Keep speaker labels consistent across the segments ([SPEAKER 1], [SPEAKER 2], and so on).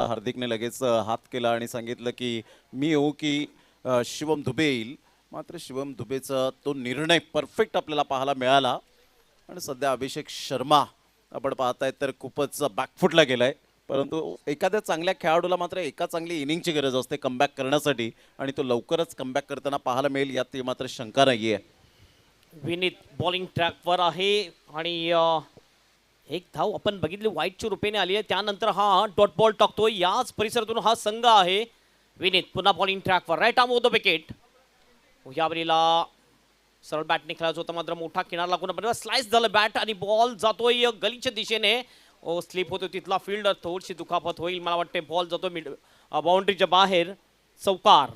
[SPEAKER 1] हार्दिकने लगेच हात केला आणि सांगितलं की मी येऊ की शिवम दुबे येईल. मात्र शिवम दुबेचा तो निर्णय परफेक्ट आपल्याला पाहायला मिळाला आणि सध्या अभिषेक शर्मा आपण पाहताय तर खूपच बॅकफुटला गेलाय. परंतु एखाद्या चांगल्या खेळाडूला मात्र एका चांगली इनिंगची गरज असते कमबॅक करण्यासाठी आणि तो लवकरच कमबॅक करताना पाहायला मिळेल यात मात्र शंका नाहीये.
[SPEAKER 2] विनीत बॉलिंग ट्रॅकवर आहे आणि एक धाव आपण बघितली वाईटच्या रूपेने आली आहे. त्यानंतर हा डॉट बॉल टाकतोय. याच परिसरातून हा संघ आहे. विनीत पुन्हा बॉलिंग ट्रॅकवर right arm off the wicket. यावरीला सरळ बॅटने खेळायचं होतं मात्र मोठा किनार लागून आपण स्लाइस झालं बॅट आणि बॉल जातोय गलीच्या दिशेने. ओ स्लिप होतो तिथला फिल्डर थोडीशी दुखापत होईल मला वाटते. बॉल जातो मिड बाउंड्रीच्या बाहेर. चौकार.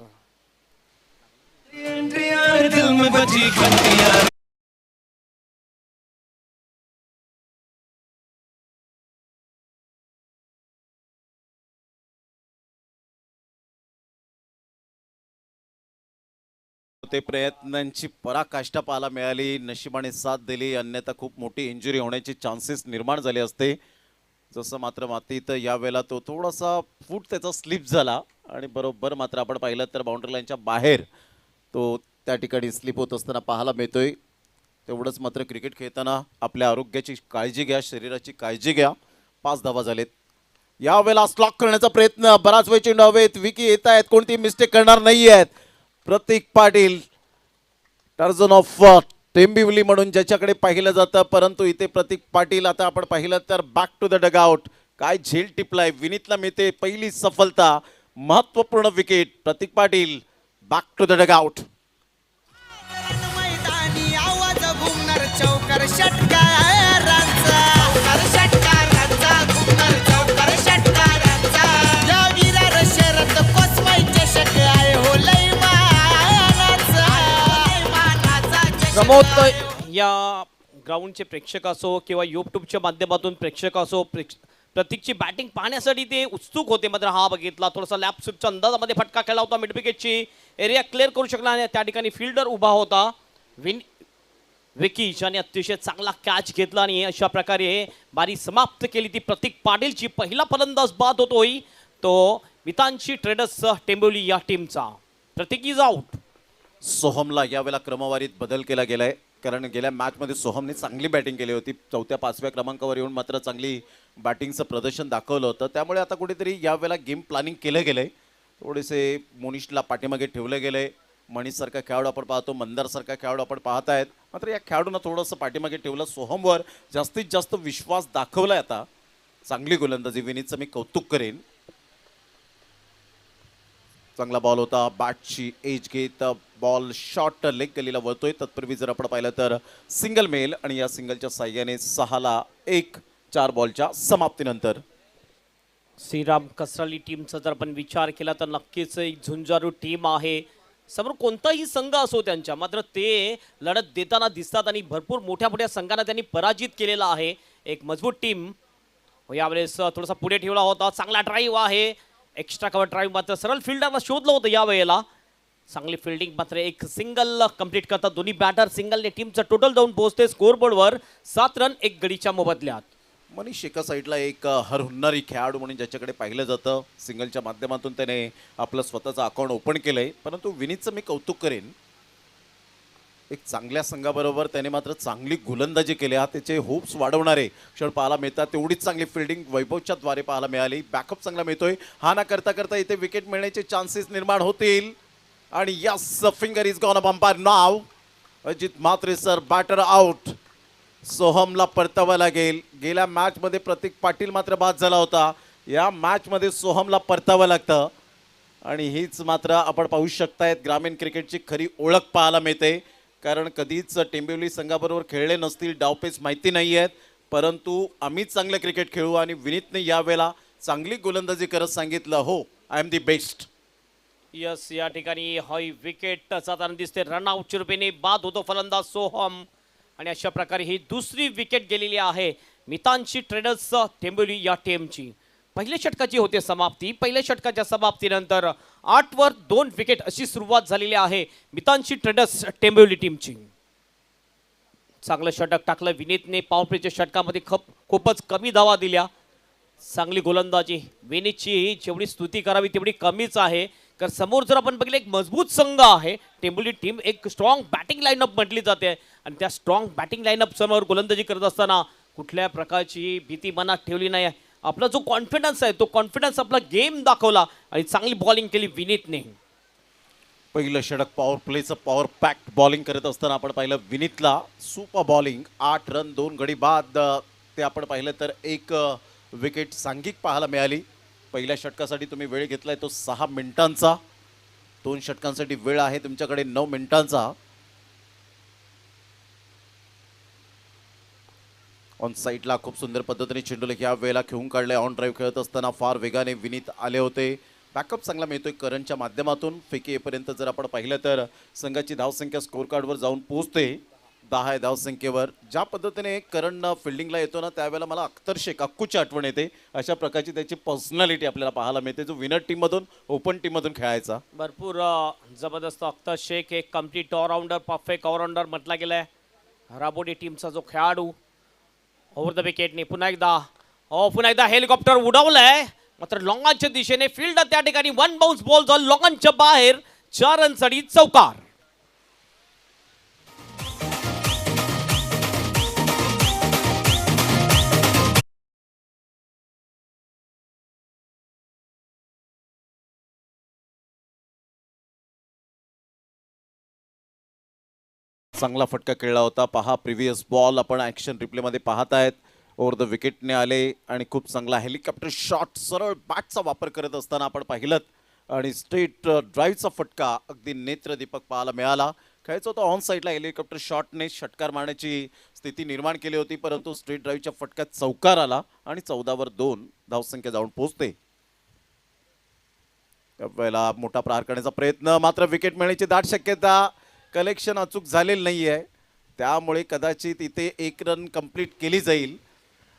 [SPEAKER 1] ते प्रयत्नांची पराकाष्ठा पाहायला मिळाली. नशिबाने साथ दिली अन्यथा खूप मोठी इंजुरी होण्याचे चान्सेस निर्माण झाले असते. जसं मात्र मातीत यावेळेला तो थोडासा फूट त्याचा स्लिप झाला आणि बरोबर मात्र आपण पाहिलं तर बाउंड्री लाईनच्या बाहेर तो त्या ठिकाणी स्लिप होत असताना पाहायला मिळतोय. तेवढंच मात्र क्रिकेट खेळताना आपल्या आरोग्याची काळजी घ्या, शरीराची काळजी घ्या. 5 धावा झालेत. यावेळेला स्लॉक करण्याचा प्रयत्न बराच वेळ चेंडू हवेत. विकी येत आहेत, कोणती मिस्टेक करणार नाही आहेत. प्रतीक पाटील टर्जन ऑफ टेंबिवली म्हणून ज्याच्याकडे पाहिलं जातं, परंतु इथे प्रतीक पाटील आता आपण पाहिलं तर बॅक टू द डगआउट. काय झेल टिपलाय. विनीतला मिळते पहिली सफलता. महत्वपूर्ण wicket. Prateek Patil back to the dugout.
[SPEAKER 3] मैदानी आवाज घुमणार चौकार षटकारांचा षटकारांचा घुमणार चौकार षटकारांचा या वीरार शरद कोसवाई चषक आहे हो लय मानाचा
[SPEAKER 2] प्रमोद या ग्राउंडचे प्रेक्षक असो किंवा यूट्यूबच्या माध्यमातून प्रेक्षक असो प्रतीकची बॅटिंग पाहण्यासाठी ते उत्सुक होते. मात्र हा बघितला थोडासा लॅप स्विपच्या अंदाजामध्ये फटका खेळला होता. मिड विकेटची एरिया क्लिअर करू शकला नाही. त्या ठिकाणी फिल्डर उभा होता विकी ज्याने अतिशय चांगला कॅच घेतला आणि अशा प्रकारे बारी समाप्त केली ती प्रतीक पाटीलची. पहिला फलंदाज बाद होतोय तो मितांची ट्रेडर्स टेंबोली या टीमचा. प्रतीक इज आउट.
[SPEAKER 1] सोहमला यावेळेला क्रमवारीत बदल केला गेलाय कारण गेल्या मॅचमध्ये सोहमने चांगली बॅटिंग केली होती. 4-5व्या क्रमांकावर येऊन मात्र चांगली बॅटिंगचं प्रदर्शन दाखवलं होतं. त्यामुळे आता कुठेतरी यावेळेला गेम प्लॅनिंग केलं गेलंय. थोडेसे मोनिशला पाठीमागे ठेवलं गेलंय. मनीषसारखा खेळाडू आपण पाहतो, मंदारसारखा खेळाडू आपण पाहत आहेत. मात्र या खेळाडूंना थोडंसं पाठीमागे ठेवलं. सोहमवर जास्तीत जास्त विश्वास दाखवलाय. आता चांगली गोलंदाजी विनीतचं मी कौतुक करेन. चांगला बॉल होता. बॅटची एज घेत बॉल शॉर्ट लेग गलीला वळतोय. तत्पूर्वी जर आपण पाहिलं तर सिंगल मेल आणि या सिंगलच्या साह्याने 6-1 4 बॉलच्या समाप्तीनंतर.
[SPEAKER 2] श्रीराम कसराली टीमचा जर आपण विचार केला तर नक्कीच एक झुंजारू टीम आहे. समोर कोणताही संघ असो त्यांच्या मात्र ते लढत देताना दिसतात आणि भरपूर मोठ्या मोठ्या संघांना त्यांनी पराजित केलेला आहे. एक मजबूत टीम. यावेळेस थोडासा पुढे ठेवला होता. चांगला ड्राईव्ह आहे. एक्स्ट्रा कव्हर ड्राईव्ह मात्र सरळ फिल्डरला शोधलं होतं यावेळेला. चांगली फिल्डिंग मात्र एक सिंगल कंप्लीट करतात दोन्ही बॅटर. सिंगलने टीमचं टोटल जाऊन पोहोचते स्कोरबोर्डवर 7 रन 1 गडीच्या मोबदल्यात.
[SPEAKER 1] मनीष एका साईडला एक हरहुन्नरी खेळाडू म्हणून ज्याच्याकडे पाहिलं जातं. सिंगलच्या माध्यमातून त्याने आपलं स्वतःचं अकाउंट ओपन केलंय. परंतु विनीतचं मी कौतुक करेन. एक चांगल्या संघाबरोबर त्याने मात्र चांगली गोलंदाजी केली. हा त्याचे होप्स वाढवणारे क्षण पाहायला मिळतात. तेवढीच चांगली फिल्डिंग वैभवच्या द्वारे पाहायला मिळाली. बॅकअप चांगला मिळतोय. हा ना करता करता इथे विकेट मिळण्याचे चान्सेस निर्माण होतील आणि yes finger is gone a bumper नाव. Ajit Mhatre sir batter out. सोहमला परतावा लागेल. गेल्या मॅचमध्ये प्रतीक पाटील मात्र बाद झाला होता. या मॅचमध्ये सोहमला परतावं लागतं आणि हीच मात्र आपण पाहू शकतायत ग्रामीण क्रिकेटची खरी ओळख पाहायला मिळते. कारण कधीच टेंबिवली संघाबरोबर खेळले नसतील, डावपेच माहिती नाही आहेत, परंतु आम्ही चांगलं क्रिकेट खेळू आणि विनीतने यावेळेला चांगली गोलंदाजी करत सांगितलं हो I am the best.
[SPEAKER 2] Yes या ठिकाणी हॉई विकेट जाताना दिसते. रनआउटच्या रूपेने बाद होतो फलंदाज सोहम आणि अशा प्रकारे ही दुसरी विकेट गेलेली आहे मितांची ट्रेडर्स टेंबोली या टीमची. पहिल्या षटकाची होते समाप्ती. पहिल्या षटकाच्या समाप्तीनंतर 8 वर 2 विकेट अशी सुरुवात झालेली आहे मितांची ट्रेडर्स टेंबोली टीमची. चांगलं षटक टाकलं विनीतने. पॉवर प्लेच्या षटकामध्ये खूपच कमी धावा दिल्या. चांगली गोलंदाजी विनीतची जेवढी स्तुती करावी तेवढी कमीच आहे. कारण समोर जर आपण बघितलं एक मजबूत संघ आहे टेंबोली टीम, एक स्ट्रॉंग बॅटिंग लाईनअप म्हटली जाते आणि त्या स्ट्रॉंग बॅटिंग लाईनअप समोर गोलंदाजी करत असताना कुठल्या प्रकारची भीती मनात ठेवली नाही. आपला जो कॉन्फिडन्स आहे तो कॉन्फिडन्स आपला गेम दाखवला आणि चांगली बॉलिंग केली विनीतने.
[SPEAKER 1] पहिलं षटक पॉवर प्लेचं पॉवर पॅक्ट बॉलिंग करत असताना आपण पाहिलं विनीतला सुपर बॉलिंग. 8 रन 2 गडी बाद ते आपण पाहिलं तर एक विकेट सांघिक पाहायला मिळाली. पहिल्या षटकासाठी तुम्ही वेळ घेतलाय तो 6 मिनिटांचा. 2 षटकांसाठी वेळ आहे तुमच्याकडे 9 मिनिटांचा. ऑन साईडला खूप सुंदर पद्धतीने चेंडूला या वेळेला खेळून काढले. ऑन ड्राईव्ह खेळत असताना फार वेगाने विनीत आले होते. बॅकअप चांगला मिळतोय करणच्या माध्यमातून. फेकी येईपर्यंत जर आपण पाहिलं तर संघाची धावसंख्या स्कोअर कार्डवर जाऊन पोहोचते 10 आहे धावसंख्येवर. ज्या पद्धतीने करण फिल्डिंगला येतो ना त्यावेळेला मला अख्तर शेख अक्कूची आठवण येते. अशा प्रकारची त्याची पर्सनॅलिटी आपल्याला पाहायला मिळते जो विनर टीममधून ओपन टीममधून खेळायचा.
[SPEAKER 2] भरपूर जबरदस्त. अख्तर शेख एक कम्प्लीट ऑलराऊंडर, परफेक्ट ऑलराऊंडर म्हटला गेलाय. राबोडी टीमचा जो खेळाडू ओव्हर द विकेटने पुन्हा एकदा हेलिकॉप्टर उडवलंय मात्र लॉंगांच्या दिशेने फील्ड त्या ठिकाणी 1 बाउन्स बॉल झाला लॉंगांच्या बाहेर. 4 रनसाठी चौकार.
[SPEAKER 1] चांगला फटका खेळला होता. पहा प्रिव्हियस बॉल आपण ॲक्शन रिप्लेमध्ये पाहत आहेत. ओव्हर द विकेटने आले आणि खूप चांगला हेलिकॉप्टर शॉट सरळ बॅटचा वापर करत असताना आपण पाहिलं आणि स्ट्रेट ड्राईव्हचा फटका अगदी नेत्रदीपक पाहायला मिळाला. खेळायचं होतं ऑन साईडला. हेलिकॉप्टर शॉटने षटकार मारण्याची स्थिती निर्माण केली होती परंतु स्ट्रेट ड्राईव्हच्या फटक्यात चौकार आला आणि 14वर 2 धावसंख्या जाऊन पोहोचते. त्यावेळेला मोठा प्रहार करण्याचा प्रयत्न मात्र विकेट मिळण्याची दाट शक्यता. कलेक्शन अचूक झालेलं नाही आहे त्यामुळे कदाचित इथे 1 रन कंप्लीट केली जाईल.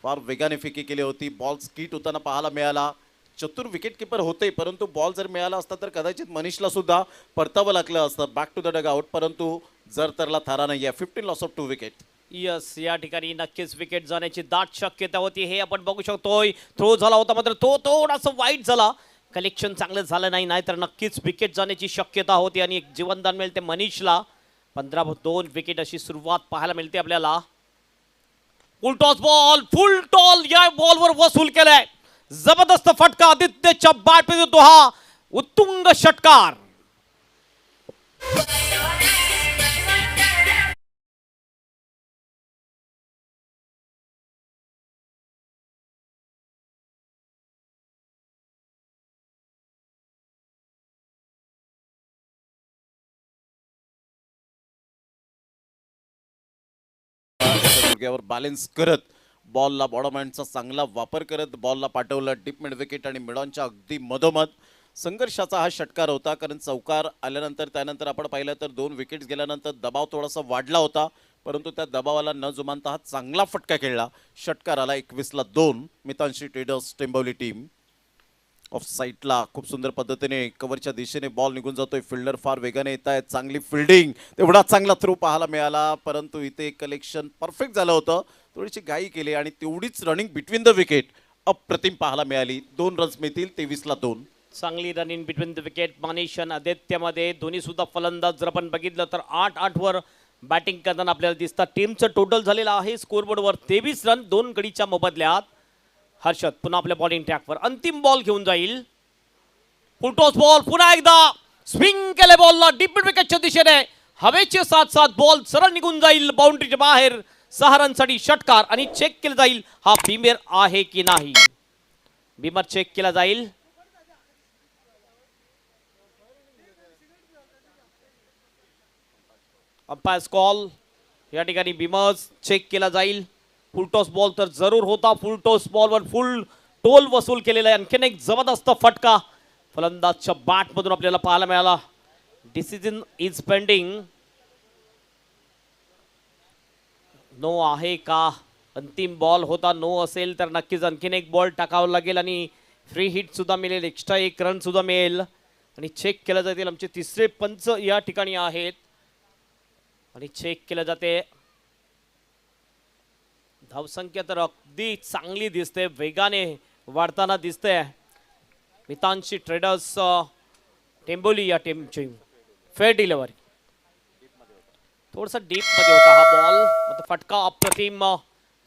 [SPEAKER 1] फार वेगाने फेकी केली होती. बॉल स्किट होताना पाहायला मिळाला. चतुर विकेट किपर होते परंतु बॉल जर मिळाला असता तर कदाचित मनीषला सुद्धा परतावं लागलं असतं back to the dugout. परंतु जर तरला थारा नाही आहे. 15 लॉस ऑफ 2 विकेट.
[SPEAKER 2] यस, या ठिकाणी नक्कीच विकेट जाण्याची दाट शक्यता होती. हे आपण बघू शकतोय. थ्रो झाला होता मात्र तो थोडासा वाईट झाला. कलेक्शन चांगलं झालं नाही, नाहीतर नक्कीच विकेट जाण्याची शक्यता होती आणि एक जीवनदान मिळते मनीषला. 15-2 विकेट अशी सुरुवात पाहायला मिळते आपल्याला. Full toss ball, full toss या बॉलवर वसूल केलाय. जबरदस्त फटका आदित्यच्या बॅटमध्ये येतो हा उत्तुंग षटकार.
[SPEAKER 1] गुडघ्यावर बॅलन्स करत बॉलला बॉडमॅनचा चांगला वापर करत बॉलला पाठवलं डीप मिड विकेट आणि मिडॉनच्या अगदी मधोमध. संघर्षाचा हा षटकार होता कारण चौकार आल्यानंतर त्यानंतर आपण पाहिलं तर 2 विकेट्स गेल्यानंतर दबाव थोडासा वाढला होता परंतु त्या दबावाला न जुमानता हा चांगला फटका खेळला. षटकाराला 21ला 2. मितांशी ट्रेडर्स टेंबोली टीम. ऑफ साईडला खूप सुंदर पद्धतीने कव्हरच्या दिशेने बॉल निघून जातोय. फिल्डर फार वेगाने येत आहेत. चांगली फिल्डिंग, तेवढा चांगला थ्रो पाहायला मिळाला परंतु इथे कलेक्शन परफेक्ट झालं होतं. थोडीशी घाई केली आणि तेवढीच रनिंग बिटवीन द विकेट अप्रतिम पाहायला मिळाली. 2 रन्स मिळतील. 23ला 2.
[SPEAKER 2] चांगली running between the wicket. Manish आणि आदित्यमध्ये दोन्ही सुद्धा फलंदाज जर आपण बघितलं तर 8-8 वर बॅटिंग करताना आपल्याला दिसतात. टीमचं टोटल झालेलं आहे स्कोरबोर्डवर 23 रन 2 गडीच्या मोबदल्यात. हर्षद पुन्हा आपल्या बॉलिंग ट्रॅकवर अंतिम बॉल घेऊन जाईल. फुल टॉस बॉल पुन्हा एकदा स्विंग केले बॉलला डीप मिड विकेटच्या दिशेने. हवेचे 7-7 बॉल सरळ निघून जाईल बाउंड्रीच्या बाहेर. 6 रनसाठी षटकार आणि चेक केला जाईल हा बीमर आहे की नाही. बीमर चेक केला जाईल. Umpires call. या ठिकाणी बीमर्स चेक केला जाईल. फुल टॉस बॉल तर जरूर होता. फुल टॉस बॉलवर फुल टोल वसूल केलेला आहे. आणखीन एक जबरदस्त फटका फलंदाजच्या बॅटमधून आपल्याला पाहायला मिळाला. Decision is pending. नो आहे का? अंतिम बॉल होता. नो असेल तर नक्कीच आणखीन एक बॉल टाकावा लागेल आणि फ्री हिट सुद्धा मिळेल. एक्स्ट्रा 1 रन सुद्धा मिळेल आणि चेक केलं जातील. आमचे तिसरे पंच या ठिकाणी आहेत आणि चेक केलं जाते. धावसंख्या तर अगदी चांगली दिसते. वेगाने वाढताना दिसतंय. मितांशी ट्रेडर्स टेंबोली या टीमची फेअर डिलिव्हरी. थोडासा डीप मध्ये होता हा बॉल, मात्र फटका अप्रतिम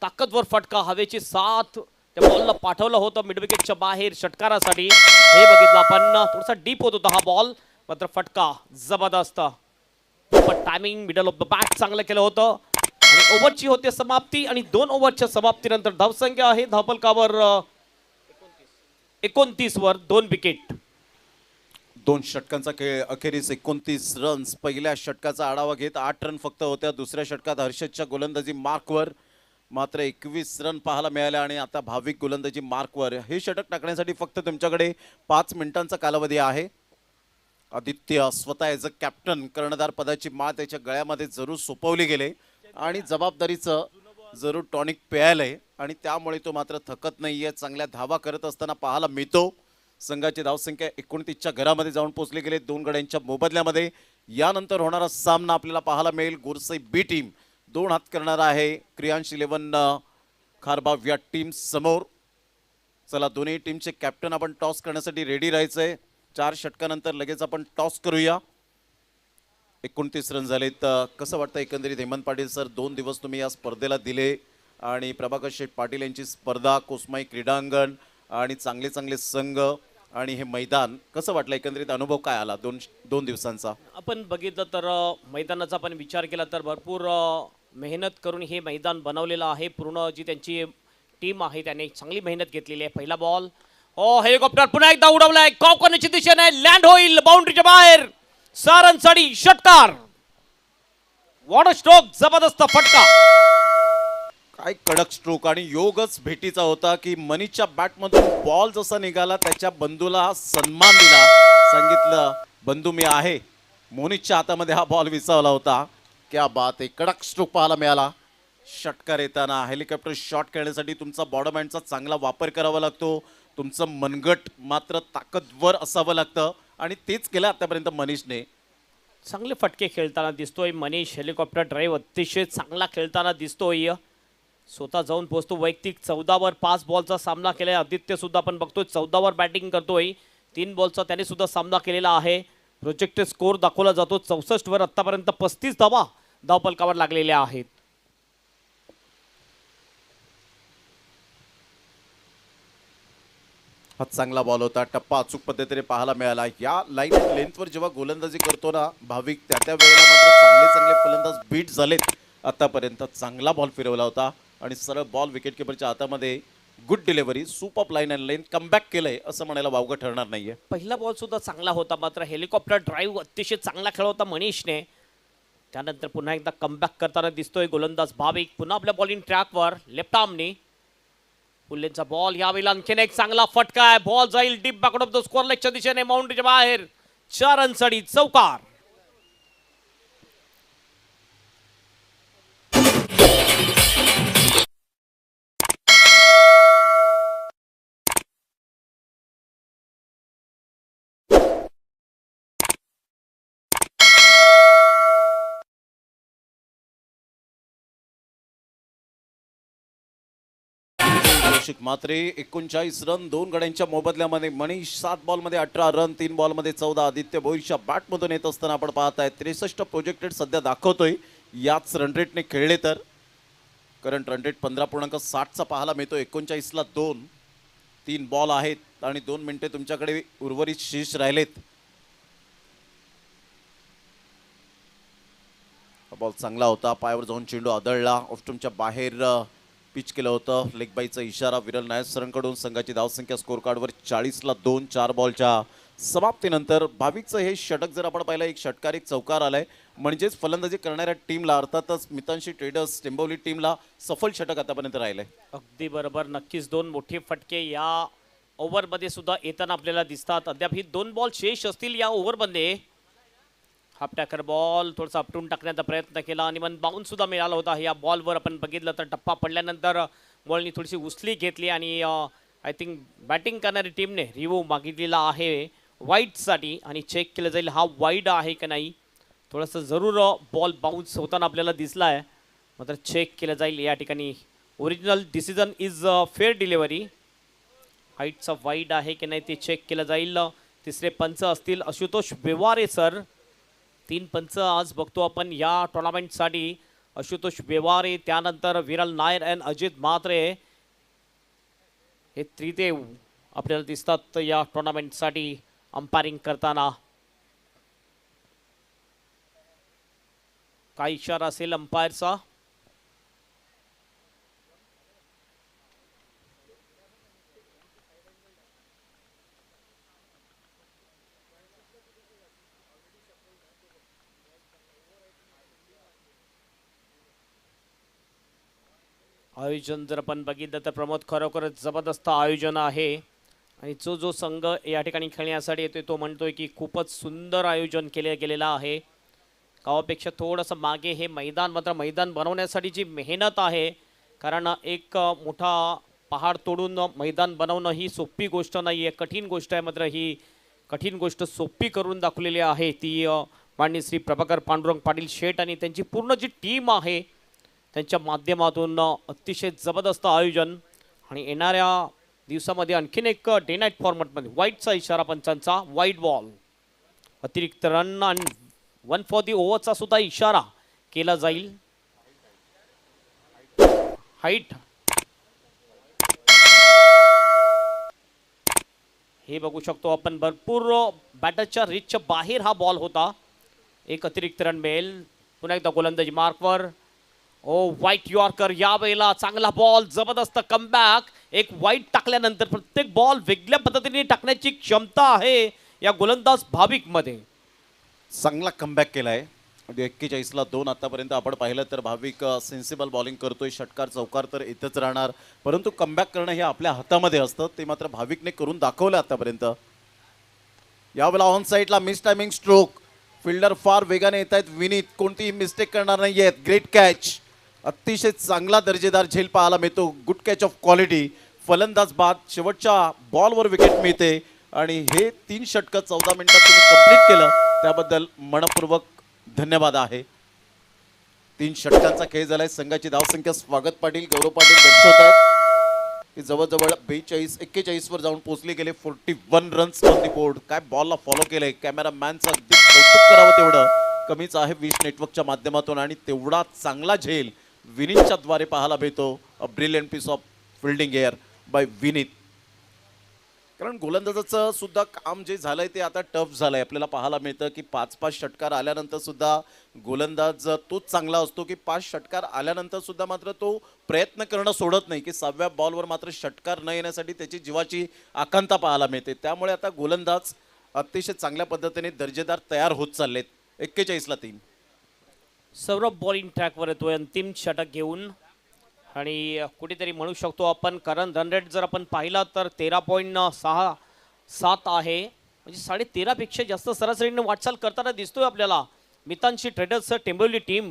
[SPEAKER 2] ताकदवर फटका, हवेची साथ त्या बॉलला पाठवलं होतं मिड विकेटच्या बाहेर षटकारासाठी. हे बघितलं आपण, थोडासा डीप होत होता हा बॉल, मात्र फटका जबरदस्त. Timing middle of the bat चांगलं केलं होतं आणि ओव्हरची होते समाप्ती आणि 2 ओव्हरच्या समाप्तीनंतर धावसंख्या आहे धावफलकावर 29 वर 2 विकेट.
[SPEAKER 1] 2 षटकांचा खेळ, अखेरीस 29 रन्स. पहिल्या षटकाचा आढावा घेत 8 रन फक्त होत्या. दुसऱ्या षटकात हर्षदच्या गोलंदाजी मार्कवर मात्र 21 रन पाहायला मिळाले आणि आता भाविक गोलंदाजी मार्कवर. हे षटक टाकण्यासाठी फक्त तुमच्याकडे 5 मिनिटांचा कालावधी आहे. आदित्य स्वतः ॲज अ कॅप्टन कर्णधार पदाची माळ त्याच्या गळ्यामध्ये जरूर सोपवली गेले आणि जबाबदारीचं जरूर टॉनिक प्यायलंय आणि त्यामुळे तो मात्र थकत नाहीये. चांगल्या धावा करत असताना पाहायला मिळतो. संघाची धावसंख्या 29च्या घरामध्ये जाऊन पोहोचली गेले 2 गड्यांच्या मोबदल्यामध्ये. यानंतर होणारा सामना आपल्याला पाहायला मिळेल. गोरसई बी टीम 2 हात करणार आहे क्रियांश 11 खारबाव या टीम समोर. चला, दोन्ही टीमचे कॅप्टन आपण टॉस करण्यासाठी रेडी राहायचंय. 4 षटकानंतर लगेच आपण टॉस करूया. 29 रन झालेत. कसं वाटतं एकंदरीत हेमंत पाटील सर, 2 दिवस तुम्ही या स्पर्धेला दिले आणि प्रभाकर शेठ पाटील यांची स्पर्धा, कोसमाई क्रीडांगण आणि चांगले चांगले संघ आणि हे मैदान, कसं वाटलं एकंदरीत, अनुभव काय आला 2 दिवसांचा?
[SPEAKER 2] आपण बघितलं तर मैदानाचा पण विचार केला तर भरपूर मेहनत करून हे मैदान बनवलेलं आहे. पूर्ण जी त्यांची टीम आहे त्याने चांगली मेहनत घेतलेली आहे. पहिला बॉल, हेलिकॉप्टर पुन्हा एकदा उडवलाय, कॉक करण्याची दिशेने, लँड होईल बाउंड्रीच्या बाहेर. सारंगसाठी षटकार. वॉटर स्ट्रोक, जबरदस्त फटका.
[SPEAKER 1] काय कडक स्ट्रोक आणि योगच भेटीचा होता की मनीषच्या बॅटमधून बॉल जसा निघाला त्याच्या बंधूला सन्मान दिला. सांगितलं बंधू मी आहे. मोनिशच्या हातामध्ये हा बॉल विसावला होता. क्या बात आहे, कडक स्ट्रोक पाहायला मिळाला. षटकार येताना हेलिकॉप्टर शॉट खेळण्यासाठी तुमचा बॉडम हँडचा चांगला वापर करावा लागतो. तुमचं मनगट मात्र ताकदवर असावं लागतं आणि तेच केलं आतापर्यंत मनीषने.
[SPEAKER 2] चांगले फटके खेळताना दिसतोय मनीष. हेलिकॉप्टर ड्राईव्ह अतिशय चांगला खेळताना दिसतोय. स्वतः जाऊन पोहोचतो. वैयक्तिक 14 वर 5 बॉलचा सामना केलाय. आदित्य सुद्धा आपण बघतोय 14 वर बॅटिंग करतोय. 3 बॉलचा त्याने सुद्धा सामना केलेला आहे. प्रोजेक्टेड स्कोर दाखवला जातो 64 वर. आतापर्यंत 35 धावा धावफलकावर लागलेल्या आहेत.
[SPEAKER 1] हा चांगला बॉल होता. टप्पा अचूक पद्धतीने पाहायला मिळाला. या लाईन लेंथवर जेव्हा गोलंदाजी करतो ना भाविक, त्या वेळेला मात्र चांगले चांगले फलंदाज बीट झालेत. आतापर्यंत चांगला बॉल फिरवला होता आणि सरळ बॉल विकेट किपरच्या हातामध्ये. Good delivery, super line and lane, comeback केलंय असं म्हणायला वावगं ठरणार नाहीये.
[SPEAKER 2] पहिला बॉल सुद्धा चांगला होता, मात्र हेलिकॉप्टर ड्राईव्ह अतिशय चांगला खेळ होता मनीषने. त्यानंतर पुन्हा एकदा कमबॅक करताना दिसतोय गोलंदाज भाविक. पुन्हा आपल्या बॉलिंग ट्रॅकवर लेफ्ट आर्मनी. पुल्लेंचा बॉल यावेळेला आणखीन एक चांगला फटका आहे. बॉल जाईल deep backward of the square लेगच्या दिशेने, बाउंड्रीच्या बाहेर. 4 रनसाठी चौकार.
[SPEAKER 1] मात्र 39 रन 2 गड्यांच्या मोबदल्यामध्ये. मनीष 7 बॉलमध्ये 18 रन, 3 बॉलमध्ये 14. आदित्य भोईरच्या बॅटमधून येत असताना आपण पाहताय 63 प्रोजेक्टेड सध्या दाखवतोय. याच रन रेटने खेळले तर करंट रन रेट 15.60चा पाहायला मिळतो. 39ला 2. 3 बॉल आहेत आणि 2 मिनिटे तुमच्याकडे उर्वरित शेष राहिलेत. बॉल चांगला होता. पायावर जाऊन चेंडू आदळला. ऑफस्टम्पच्या बाहेर पिच केलं होतं. लेग बाईचा इशारा विरल नायक सरांकडून. संघाची धावसंख्या स्कोर कार्डवर 40ला 2. 4 बॉलच्या समाप्तीनंतर भाविकचं हे षटक जर आपण पाहिलं, एक षटकार एक चौकार आलाय. म्हणजेच फलंदाजी करणाऱ्या टीमला, अर्थातच मितांशी ट्रेडर्स टेंबोली टीमला सफल षटक आतापर्यंत राहिलंय.
[SPEAKER 2] अगदी बरोबर. नक्कीच 2 मोठे फटके या ओव्हरमध्ये सुद्धा येताना आपल्याला दिसतात. अद्याप ही 2 बॉल शेष असतील या ओव्हरमध्ये. हाफ टॅकर बॉल थोडासा आपटून टाकण्याचा प्रयत्न केला आणि मन बाउन्स सुद्धा मिळाला होता. या बॉलवर आपण बघितलं तर टप्पा पडल्यानंतर बॉलनी थोडीशी उचली घेतली आणि आय थिंक बॅटिंग करणारी टीमने रिव्ह्यू मागितलेला आहे वाईडसाठी आणि चेक केलं जाईल हा वाईड आहे का नाही. थोडंसं जरूर बॉल बाउन्स होताना आपल्याला दिसला आहे, मात्र चेक केलं जाईल या ठिकाणी. Original decision is fair delivery. हाईटचा वाईड आहे की नाही ते चेक केलं जाईल. तिसरे पंच असतील आशुतोष बेवारे सर. 3 पंच आज बघतो आपण या टुर्नामेंटसाठी. आशुतोष बेवारे, त्यानंतर विरल नायर आणि अजित म्हात्रे हे त्रिदेव आपल्याला दिसतात या टुर्नामेंटसाठी अंपायरिंग करताना. काय इशारा असेल अंपायरचा? आयोजन जर आपण बघितलं तर प्रमोद खरोखरच जबरदस्त आयोजन आहे. आणि जो संघ या ठिकाणी खेळण्यासाठी येतोय तो म्हणतोय की खूपच सुंदर आयोजन गेलेलं आहे. गावापेक्षा थोडंसं मागे हे मैदान, मात्र मैदान बनवण्यासाठी जी मेहनत आहे, कारण एक मोठा पहाड तोडून मैदान बनवणं ही सोपी गोष्ट नाही आहे, कठीण गोष्ट आहे. मात्र ही कठीण गोष्ट सोपी करून दाखवलेली आहे ती माननीय श्री प्रभाकर पांडुरंग पाटील शेठ आणि त्यांची पूर्ण जी टीम आहे त्यांच्या माध्यमातून. अतिशय जबरदस्त आयोजन. आणि येणाऱ्या दिवसामध्ये आणखीन एक डे नाईट फॉर्मॅटमध्ये वाईटचा इशारा पंचांचा, वाईट बॉल, अतिरिक्त रन आणि 1 फॉर दी ओव्हरचा सुद्धा इशारा केला जाईल. हाईट हे बघू शकतो आपण, भरपूर बॅटरच्या रीचच्या बाहेर हा बॉल होता. एक अतिरिक्त रन मिळेल. पुन्हा एकदा गोलंदाजी मार्कवर. वाईट यॉर्कर, या वेळेला चांगला बॉल, जबरदस्त कमबॅक. एक वाईट टाकल्यानंतर प्रत्येक बॉल वेगळ्या पद्धतीने टाकण्याची क्षमता आहे या गोलंदाज भाविक मध्ये.
[SPEAKER 1] चांगला कमबॅक केलाय. 41ला 2 आतापर्यंत आपण पाहिलं तर भाविक सेन्सिबल बॉलिंग करतोय. षटकार चौकार तर इथंच राहणार, परंतु कमबॅक करणं हे आपल्या हातामध्ये असतं. ते मात्र भाविकने करून दाखवलं आतापर्यंत. यावेळेला ऑन साईडला मिस टायमिंग स्ट्रोक. फिल्डर फार वेगाने येत आहेत. विनीत कोणतीही मिस्टेक करणार नाही आहेत. Great catch. अतिशय चांगला दर्जेदार झेल पाहायला मिळतो. Good catch of quality. फलंदाज बाद. शेवटच्या बॉलवर विकेट मिळते आणि हे 3 षटकं 14 मिनिटात तुम्ही कंप्लीट केलं त्याबद्दल मनपूर्वक धन्यवाद आहे. 3 षटकांचा खेळ झालाय. संघाची धावसंख्या स्वागत पाटील, गौरव पाटील दर्शवत आहेत की जवळजवळ 41 वर जाऊन पोहोचले गेले. 41 रन्स ऑन दी बोर्ड. काय बॉलला फॉलो केलंय. कॅमेरामॅनचं अगदी कौतुक करावं तेवढं कमीच आहे विश नेटवर्कच्या माध्यमातून. आणि तेवढा चांगला झेल विनीतच्या द्वारे पाहायला मिळतो. A brilliant piece of fielding air by Vineet. कारण गोलंदाजाचं सुद्धा काम जे झालंय ते आता टफ झालंय. आपल्याला पाहायला मिळतं की 5-5 षटकार आल्यानंतर सुद्धा गोलंदाज तोच चांगला असतो की 5 षटकार आल्यानंतर सुद्धा मात्र तो प्रयत्न करणं सोडत नाही की 6व्या बॉलवर मात्र षटकार न येण्यासाठी त्याची जीवाची आकांक्षा पाहायला मिळते. त्यामुळे आता गोलंदाज अतिशय चांगल्या पद्धतीने दर्जेदार तयार होत चाललेत. 41ला 3.
[SPEAKER 2] सौरभ बॉलिंग ट्रॅकवर येतोय अंतिम षटक घेऊन. आणि कुठेतरी म्हणू शकतो आपण, कारण रन रेट जर आपण पाहिला तर 13.67 आहे. म्हणजे 13.5 पेक्षा जास्त सरासरीने वाटचाल करताना दिसतोय आपल्याला मितांशी ट्रेडर्स टेंबोली टीम.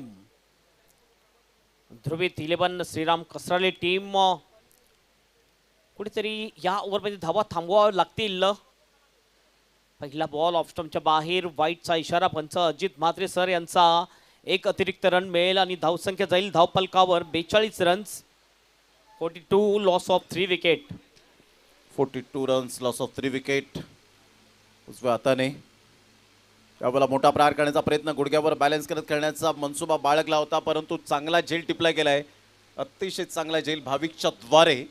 [SPEAKER 2] ध्रुवीत 11 श्रीराम कसराले टीम. कुठेतरी या ओव्हरमध्ये धावा थांबवाव्या लागतील. पहिला बॉल ऑफ स्टंपच्या बाहेर. वाईटचा इशारा पंच अजित म्हात्रे सर यांचा. एक अतिरिक्त रन मिळेल आणि धावसंख्या जाईल धावफलकावर 42 runs. 42 loss of 3 wicket.
[SPEAKER 1] 42 runs loss of 3 wicket. उजव्या हाताने यावेळेला मोठा प्रहार करण्याचा प्रयत्न, गुडघ्यावर बॅलन्स करत खेळण्याचा मनसुबा बाळगला होता, परंतु चांगला झेल टिपला गेलाय. अतिशय चांगला झेल भाविकच्या द्वारे.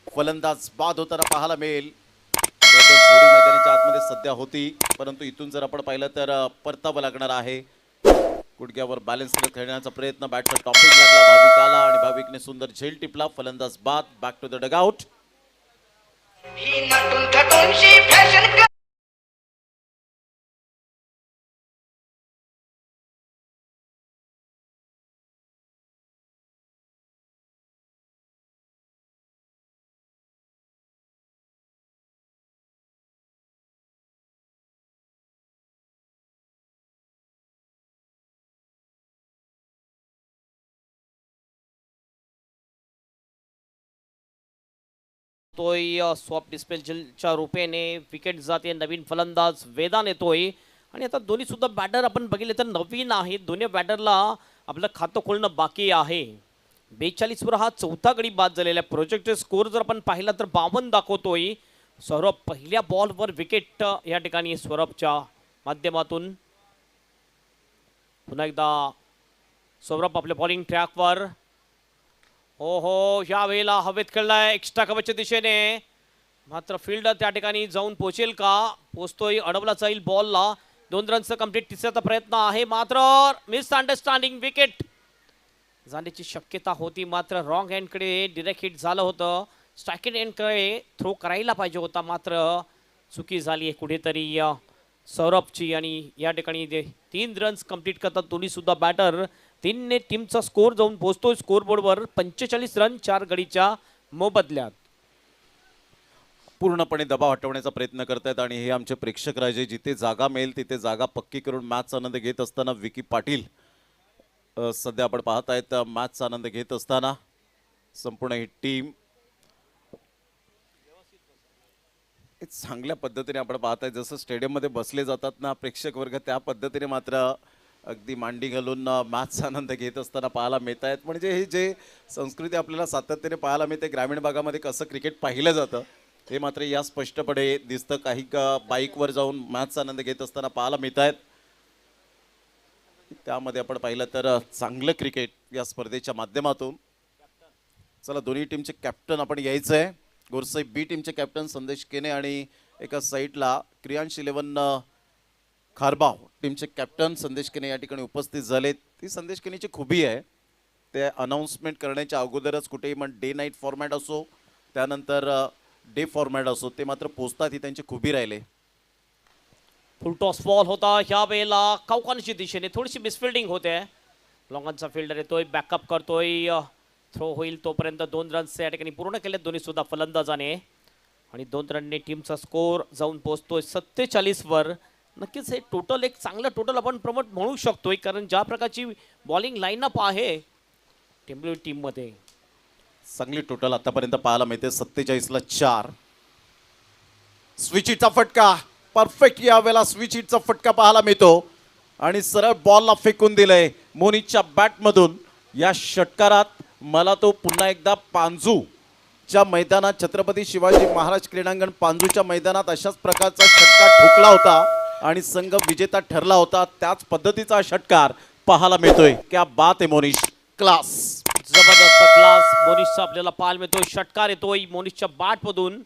[SPEAKER 1] फलंदाज बाद होताना पाहायला मिळेल. जोडी मैदानाच्या आतमध्ये सध्या होती, परंतु इथून जर आपण पाहिलं तर परतावं लागणार आहे. गुडघ्यावर बॅलन्स करत खेळण्याचा प्रयत्न, बॅटचा टॉपिक लागला भाविकाला आणि भाविकने सुंदर झेल टिपला. फलंदाज बाद. Back to the dugout.
[SPEAKER 2] तोय स्वॉप डिस्पेलच्या रूपेने विकेट जाते. नवीन फलंदाज वेदान येतोय. आणि आता दोन्ही सुद्धा बॅटर आपण बघितले तर नवीन आहेत. दोन्ही बॅटरला आपलं खातं खोलणं बाकी आहे. 42 वर हा चौथा गडी बाद झालेला आहे. प्रोजेक्टेड स्कोर जर आपण पाहिला तर 52 दाखवतोय. सौरभ पहिल्या बॉलवर विकेट या ठिकाणी सौरभच्या माध्यमातून. पुन्हा एकदा सौरभ आपल्या बॉलिंग ट्रॅकवर. हो हो, या वेळेला हवेत खेळलाय एक्स्ट्रा कव्हरच्या दिशेने, मात्र फिल्डर त्या ठिकाणी जाऊन पोहोचेल का? पोचतोय, अडवला जाईल बॉलला. 2 रनचा कंप्लीट तिसऱ्याचा प्रयत्न आहे, मात्र मिस अंडरस्टँडिंग, विकेट जाण्याची शक्यता होती, मात्र रॉंग हँडकडे डिरेक्ट हिट झालं होतं. स्ट्राईक हँडकडे थ्रो करायला पाहिजे होता, मात्र चुकी झाली आहे कुठेतरी सौरभची. आणि या ठिकाणी 3 रन्स कंप्लीट करतात दोन्ही सुद्धा बॅटर. 3ने टीमचा स्कोर जाऊन पोहोचतोय स्कोरबोर्डवर 45 रन 4 गडीच्या मोबदल्यात.
[SPEAKER 1] पूर्णपणे दबाव हटवण्याचा प्रयत्न करतायत आणि हे आमचे प्रेक्षक राजे. जिथे जागा मिळेल तिथे जागा पक्की करून मॅचचा आनंद घेत असताना विकी पाटील सध्या आपण पाहत आहेत मॅचचा आनंद घेत असताना संपूर्ण ही टीम चांगल्या पद्धतीने आपण पाहत आहे. जसं स्टेडियममध्ये बसले जातात ना प्रेक्षक वर्ग, त्या पद्धतीने मात्र अगदी मांडी घालून मॅचचा आनंद घेत असताना पाहायला मिळत आहेत. म्हणजे हे जे संस्कृती आपल्याला सातत्याने पाहायला मिळते ग्रामीण भागामध्ये, कसं क्रिकेट पाहिलं जातं हे मात्र या स्पष्टपणे दिसतं. काही बाईकवर जाऊन मॅचचा आनंद घेत असताना पाहायला मिळत आहेत. त्यामध्ये आपण पाहिलं तर चांगलं क्रिकेट या स्पर्धेच्या माध्यमातून. चला, दोन्ही टीमचे कॅप्टन आपण यायचं आहे. गोरसाई बी टीमचे कॅप्टन संदेश केने आणि एका साईडला क्रियांश 11 खारबाव टीमचे कॅप्टन संदेश केने या ठिकाणी उपस्थित झालेत. ती संदेश केनेची खूबी आहे, ते अनाऊन्समेंट करण्याच्या अगोदरच कुठेही मग डे नाईट फॉर्मॅट असो त्यानंतर डे फॉर्मॅट असो ते मात्र पोचतात, ही त्यांची खूबी राहिले.
[SPEAKER 2] फुल टॉस बॉल होता ह्या वेळेला काउकानच्या दिशेने, थोडीशी मिसफिल्डिंग होते. लॉंगनचा फिल्डर येतोय, बॅकअप करतोय, थ्रो होईल तोपर्यंत 2 रन्स या ठिकाणी पूर्ण केले दोन्ही सुद्धा फलंदाजाने. आणि 2 रनने टीमचा स्कोर जाऊन पोहोचतोय 47 वर. नक्कीच हे टोटल एक चांगलं टोटल आपण प्रमोट म्हणू शकतोय, कारण ज्या प्रकारची बॉलिंग लाईनअप आहे टेंबुली टीममध्ये
[SPEAKER 1] चांगली टोटल आतापर्यंत पाहायला मिळते. 47ला 4. स्विच हिटचा फटका परफेक्ट, यावेळेला स्विच हिटचा फटका पाहायला मिळतो आणि सरळ बॉलला फेकून दिलंय मोनिशच्या बॅटमधून. या षटकारात मला तो पुन्हा एकदा पांजूच्या मैदानात, छत्रपती शिवाजी महाराज क्रीडांगण पांजूच्या मैदानात अशाच प्रकारचा षटकार ठोकला होता आणि संघ विजेता ठरला होता. त्याच पद्धतीचा षटकार पाहायला मिळतोय. क्या बात आहे मोनिश, क्लास,
[SPEAKER 2] जबरदस्त क्लास मोनिशचा आपल्याला पाहायला मिळतोय. षटकार येतोय मोनिशच्या बॅटमधून.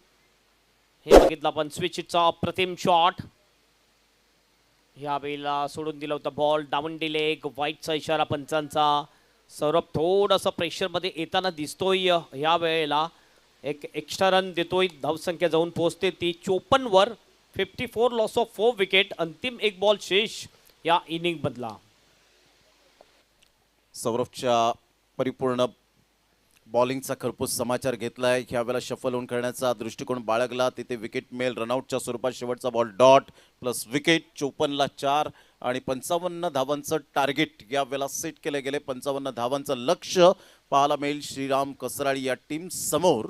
[SPEAKER 2] हे बघितलं आपण स्विच हिटचा अप्रतिम शॉट. या वेळेला सोडून दिला होता बॉल, डाऊन डिलेग, वाईटचा इशारा पंचांचा. सौरभ थोडंसं प्रेशरमध्ये येताना दिसतोय. या वेळेला एक एक्स्ट्रा रन देतोय, धावसंख्या जाऊन पोहोचते ती 54 वर. 54 लॉस ऑफ 4 विकेट. अंतिम 1 बॉल शेष या इनिंग बदला.
[SPEAKER 1] सौरभच्या परिपूर्ण बॉलिंगचा खरपूस समाचार घेतलाय. ह्यावेळेला शफल होऊन खेळण्याचा दृष्टिकोन बाळगला. तिथे विकेट मिळेल रनआउटच्या स्वरूपात. शेवटचा बॉल डॉट प्लस विकेट. 54ला 4 आणि 55 धावांचं टार्गेट यावेळेला सेट केले गेले. 55 धावांचं लक्ष पाहायला मिळेल श्रीराम कसराळी या टीम समोर.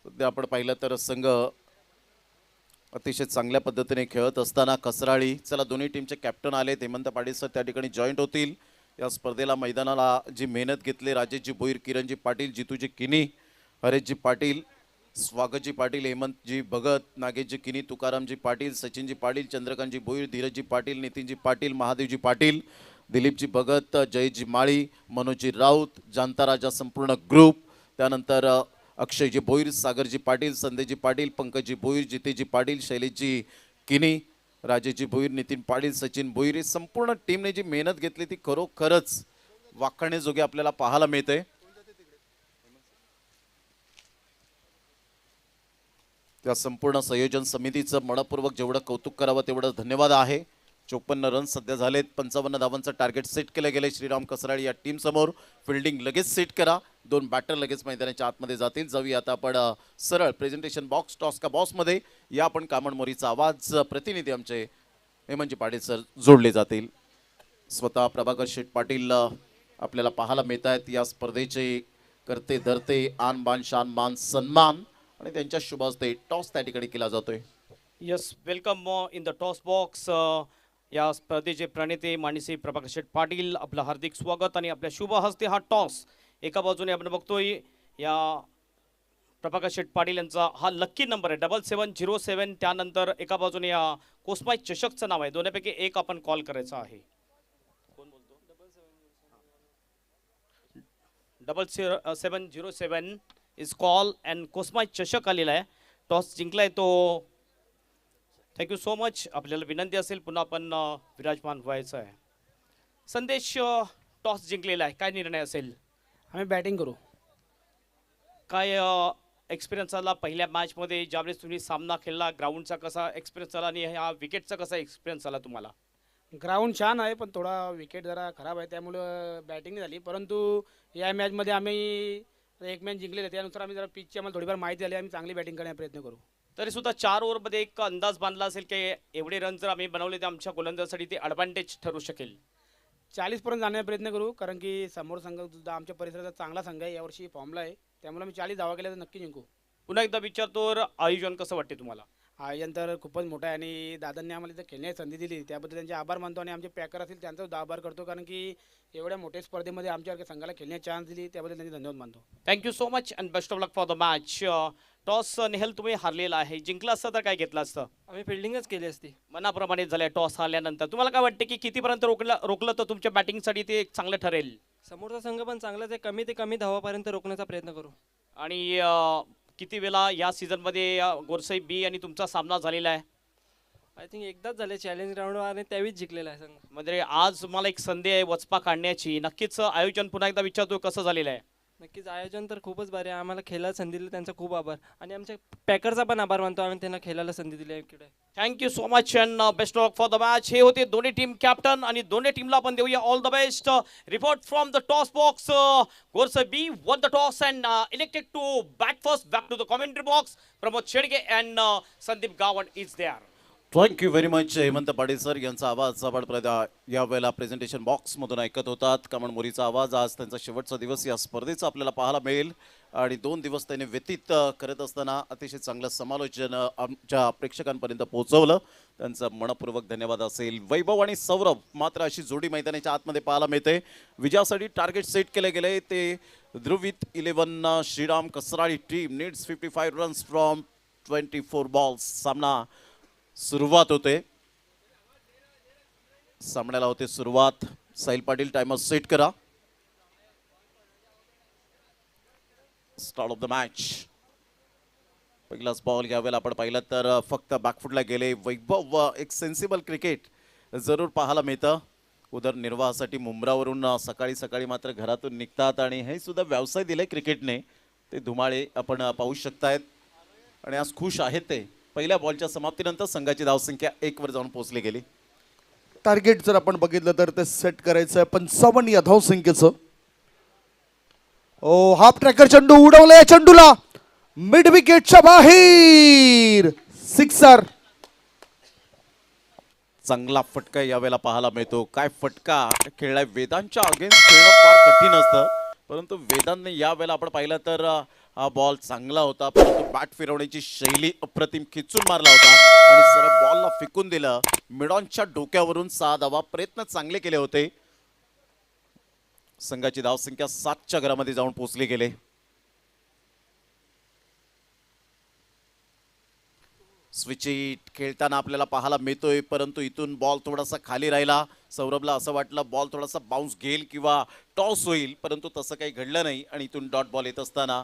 [SPEAKER 1] सध्या आपण पाहिलं तर संघ अतिशय चांगल्या पद्धतीने खेळत असताना कसराळी. चला, दोन्ही टीमचे कॅप्टन आले. हेमंत पाटील सर त्या ठिकाणी जॉईंट होतील. या स्पर्धेला मैदानाला जी मेहनत घेतली, राजेशजी भोईर, किरणजी पाटील, जितूजी किनी, हरेशजी पाटील, स्वागतजी पाटील, हेमंतजी भगत, नागेशजी किनी, तुकारामजी पाटील, सचिनजी पाटील, चंद्रकांतजी भोईर, धीरजजी पाटील, नितीनजी पाटील, महादेवजी पाटील, दिलीपजी भगत, जयजी माळी, मनोजजी राऊत, जांताराजा संपूर्ण ग्रुप. त्यानंतर अक्षयजी भोईर, सागरजी पाटील, संदेशजी पाटील, पंकजजी भोईर, जितेजी पाटील, शैलेशजी किनी, राजेशजी भोईर, नितीन पाटील, सचिन भोईर. संपूर्ण टीमने जी मेहनत घेतली ती खरोखरच वाखाणण्याजोगी आपल्याला पाहायला मिळते. त्या संपूर्ण संयोजन समितीचं मनपूर्वक जेवढं कौतुक करावं तेवढं धन्यवाद आहे. 54 रन सध्या झालेत. 55 धावांचं टार्गेट सेट केलं गेले श्रीराम कसराळी या टीम समोर. फिल्डिंग लगेच सेट करा. 2 बॅटर लगेच मैदानाच्या आतमध्ये जातील. जाऊया आता आपण सरळ प्रेझेंटेशन बॉक्स टॉस का बॉक्समध्ये. या आपण कामणमोरीचा आवाज प्रतिनिधी आमचे हेमंतजी पाटील सर जोडले जातील. स्वतः प्रभाकर शेठ पाटील आपल्याला पाहायला मिळत आहेत. या स्पर्धेचे करते धरते आन बान शान मान सन्मान आणि त्यांच्या शुभ हस्ते टॉस त्या ठिकाणी केला जातोय.
[SPEAKER 2] Yes, welcome in the toss box. या स्पर्धेचे प्रणेते मानसी प्रभाकर शेठ पाटील, आपलं हार्दिक स्वागत. आणि आपल्या शुभ हस्ते हा टॉस एका बाजूने आपण बघतोय या प्रभाकर शेठ पाटील यांचा हा लक्की नंबर आहे 7707. त्यानंतर एका बाजूने या कोस्माय चषकचं नाव आहे. दोन्हीपैकी एक आपण कॉल करायचा आहे. कोण बोलतो? 7707 इज कॉल अँड कोस्माय चषक आलेला आहे. टॉस जिंकलाय तो. Thank you so much. आपल्याला विनंती असेल पुन्हा आपण विराजमान व्हायचं आहे. संदेश, टॉस जिंकलेला आहे, काय निर्णय असेल?
[SPEAKER 4] आम्ही बॅटिंग करू.
[SPEAKER 2] काय एक्सपिरियन्स आला पहिल्या मॅचमध्ये ज्यावेळेस तुम्ही सामना खेळला? ग्राउंडचा कसा एक्सपिरियन्स आला आणि ह्या विकेटचा कसा एक्सपिरियन्स आला तुम्हाला?
[SPEAKER 4] ग्राउंड छान आहे पण थोडा विकेट जरा खराब आहे त्यामुळं बॅटिंग झाली. परंतु या मॅचमध्ये आम्ही एक मॅच जिंकलेले त्यानुसार आम्ही जरा पिचची आम्हाला थोडीफार माहिती झाली. आम्ही चांगली बॅटिंग करण्याचा प्रयत्न करू.
[SPEAKER 2] तरी सुद्धा 4 ओव्हरमध्ये एक अंदाज बांधला असेल की एवढे रन जर आम्ही बनवले तर आमच्या गोलंदाजासाठी ते ॲडव्हान्टेज ठरू शकेल.
[SPEAKER 4] 40पर्यंत जाण्याचा प्रयत्न करू कारण की समोर संघ सुद्धा आमच्या परिसराचा चांगला संघ आहे, यावर्षी फॉर्मला आहे. त्यामुळे आम्ही 40 धावा केल्या तर नक्की जिंकू.
[SPEAKER 2] पुन्हा एकदा विचारतो, आयोजन कसं वाटते तुम्हाला?
[SPEAKER 4] आयोजन तर खूपच मोठं आहे आणि दादांनी आम्हाला इथं खेळण्याची संधी दिली त्याबद्दल त्यांचे आभार मानतो. आणि आमचे पॅकर असतील त्यांचा सुद्धा आभार करतो कारण की एवढ्या मोठ्या स्पर्धेमध्ये आमच्यासारख्या संघाला खेळण्याची चान्स दिली त्याबद्दल त्यांचे धन्यवाद मानतो.
[SPEAKER 2] Thank you so much and best of luck for the match. Toss Nehal तुम्ही हारलेला आहे, जिंकला असतं तर काय घेतलं असतं?
[SPEAKER 5] आम्ही फिल्डिंगच केली असती.
[SPEAKER 2] मनाप्रमाणे झालं टॉस हारल्यानंतर. तुम्हाला काय वाटते की कितीपर्यंत रोखलं तर तुमच्या बॅटिंगसाठी ते चांगलं ठरेल?
[SPEAKER 5] समोरचा संघ पण चांगलाच आहे, कमी ते कमी धावापर्यंत रोखण्याचा प्रयत्न करू.
[SPEAKER 2] आणि किती वेळा या सीझनमध्ये गोरसाई बी आणि तुमचा सामना झालेला आहे?
[SPEAKER 5] आय थिंक एकदाच झाले चॅलेंज ग्राउंडवर आणि त्यावेळीच जिंकलेला आहे संघ.
[SPEAKER 2] म्हणजे आज मला एक संधी आहे वचपा काढण्याची. नक्कीच आयोजन पुन्हा एकदा विचारतो कसं झालेलं आहे?
[SPEAKER 5] नक्कीच आयोजन तर खूपच भारी आहे. आम्हाला खेळायला संधी दिली त्यांचा खूप आभार आणि आमच्या पॅकरचा पण आभार मानतो. आम्ही त्यांना खेळायला संधी दिली आहे इकडे.
[SPEAKER 2] Thank you so much and best of for the match. हे होते दोन्ही टीम कॅप्टन आणि दोन्ही टीमला आपण देऊया all the best. Report from the toss box. गोरसाई B won the toss and elected to bat first. Back to the commentary box. Pramod Shedge and Sandeep Gawan is there.
[SPEAKER 1] Thank you very much. Hemant Patil sir यांचा आवाज आपण यावेळेला presentation बॉक्समधून ऐकत होतात. कमण मोरीचा आवाज. आज त्यांचा शेवटचा दिवस या स्पर्धेचा आपल्याला पाहायला मिळेल आणि 2 दिवस त्यांनी व्यतीत करत असताना अतिशय चांगलं समालोचन आमच्या प्रेक्षकांपर्यंत पोहोचवलं. त्यांचा मनपूर्वक धन्यवाद असेल. वैभव आणि सौरभ मात्र अशी जोडी मैदानाच्या आतमध्ये पाहायला मिळते. विजयासाठी टार्गेट सेट केले गेले ते Dhruvit 11 Shriram Kasrali team needs 55 runs from 24 balls. सामना सुरुवात होते. सामन्याला होते सुरुवात. साहिल पाटील टाइमर सेट करा. Start of the match. पहिलाच बॉल यावेळेला आपण पाहिलं तर फक्त बॅकफुटला गेले. वैभव एक सेन्सिबल क्रिकेट जरूर पाहायला मिळतं. उदरनिर्वाहासाठी मुंब्रावरून सकाळी सकाळी मात्र घरातून निघतात आणि हे सुद्धा व्यवसाय दिले क्रिकेटने. ते धुमाळे आपण पाहू शकतायत आणि आज खुश आहेत ते. पहिल्या बॉलच्या समाप्तीनंतर संघाची धावसंख्या 1 वर जाऊन पोहोचली गेली.
[SPEAKER 6] टार्गेट जर आपण बघितलं तर ते सेट करायचं आहे 55 या धावसंख्येचं. ओ हाफ ट्रॅकर चेंडू उडवलाय. चेंडूला मिड विकेटच्या बाहेर सिक्सर.
[SPEAKER 1] चांगला फटका यावेळेला पाहायला मिळतो. काय फटका खेळलाय. वेदांच्या अगेन्स्ट खेळणं फार कठीण असतं परंतु वेदांतने यावेळेला आपण पाहिलं तर हा बॉल चांगला होता परंतु बॅट फिरवण्याची शैली अप्रतिम. खिचून मारला होता आणि सरळ बॉलला फेकून दिलं. मिडॉनच्या डोक्यावरून 6 धावा. प्रयत्न चांगले केले होते. संघाची धावसंख्या 7च्या घरामध्ये जाऊन पोहोचली गेले. स्विचिट खेळताना आपल्याला पाहायला मिळतोय परंतु इथून बॉल थोडासा खाली राहिला. सौरभला असं वाटलं बॉल थोडासा बाउन्स घेईल किंवा टॉस होईल परंतु तसं काही घडलं नाही आणि इथून डॉट बॉल येत असताना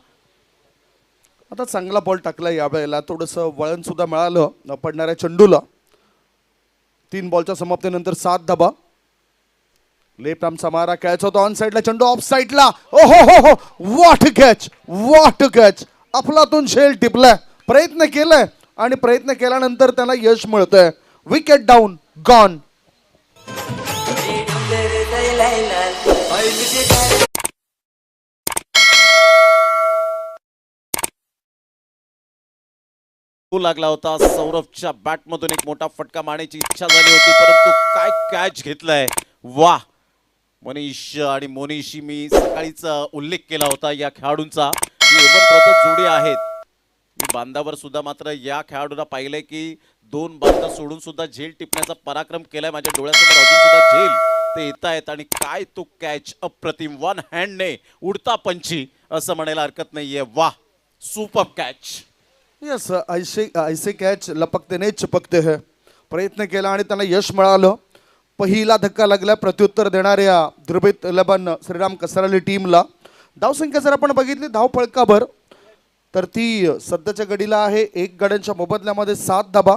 [SPEAKER 6] आता चांगला बॉल टाकला. यावेळेला थोडंसं वळण सुद्धा मिळालं पडणाऱ्या चेंडूला. 3 बॉलच्या समाप्तीनंतर 7 धाबा. लेफ्ट आर्मचा मारा खेळायचा होता ऑन साईडला. चेंडू ऑफ साईडला. ओ हो हो हो व्हॉट कॅच. What catch. अफलातून झेल टिपलाय. प्रयत्न केलाय आणि प्रयत्न केल्यानंतर त्याला यश मिळतंय. Wicket down gone.
[SPEAKER 1] लागला होता. सौरभच्या बॅटमधून एक मोठा फटका मारण्याची इच्छा झाली होती परंतु काय कॅच घेतलाय. वाह. मनीष आणि मोनीशी मी सकाळीच उल्लेख केला होता या खेळाडूंचा. जोडी आहेत. मी बांधावर सुद्धा मात्र या खेळाडूंना पाहिलंय की 2 बांध सोडून सुद्धा झेल टिपण्याचा पराक्रम केलाय. माझ्या डोळ्यासमोर अजून सुद्धा झेल ते येत आहेत आणि काय तो कॅच अप्रतिम वन हँडने उडता पंची असं म्हणायला हरकत नाहीये. वाह, सुपर कॅच.
[SPEAKER 6] यस, ऐसे ऐसे कॅच लपकते नाही चिपकते है. प्रयत्न केला आणि त्यांना यश मिळालं. पहिला धक्का लागला प्रत्युत्तर देणाऱ्या ध्रुवीत 11 श्रीराम कसराली टीमला. धावसंख्या जर आपण बघितली धावफळकाभर तर ती सध्याच्या घडीला आहे 1 गड्यांच्या मोबदल्यामध्ये 7 धाबा.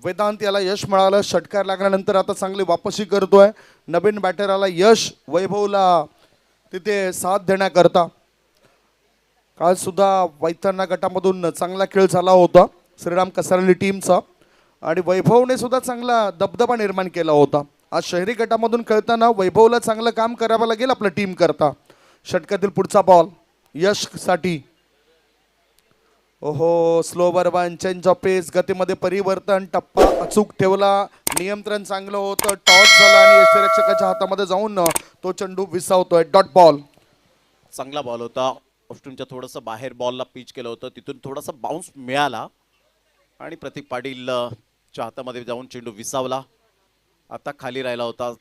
[SPEAKER 6] वेदांत याला यश मिळालं. षटकार लागल्यानंतर आता चांगली वापसी करतोय. नवीन बॅटराला यश, वैभवला तिथे साथ देण्याकरता. काल सुद्धा वैतरणा गटामधून चांगला खेळ झाला होता श्रीराम कसराली टीमचा आणि वैभवने सुद्धा चांगला दबदबा निर्माण केला होता. आज शहरी गटामधून खेळताना वैभवला चांगलं काम करावं लागेल आपल्या टीम करता. षटकातील पुढचा बॉल यशसाठी. ओहो, स्लोवर वन, चेंज ऑफ पेस, गतीमध्ये परिवर्तन, टप्पा अचूक ठेवला, नियंत्रण चांगलं होतं, टॉस झाला आणि यष्टिरक्षकाच्या हातामध्ये जाऊन तो चेंडू विसावतोय. Dot ball.
[SPEAKER 1] चांगला बॉल होता. ऑस्ट्रेलियाच्या थोडंसं बाहेर बॉलला पिच केलं होतं, तिथून थोडासा बाउन्स मिळाला आणि प्रतीक पाटील च्या हातामध्ये जाऊन चेंडू विसावला. आता खाली राहिला होता.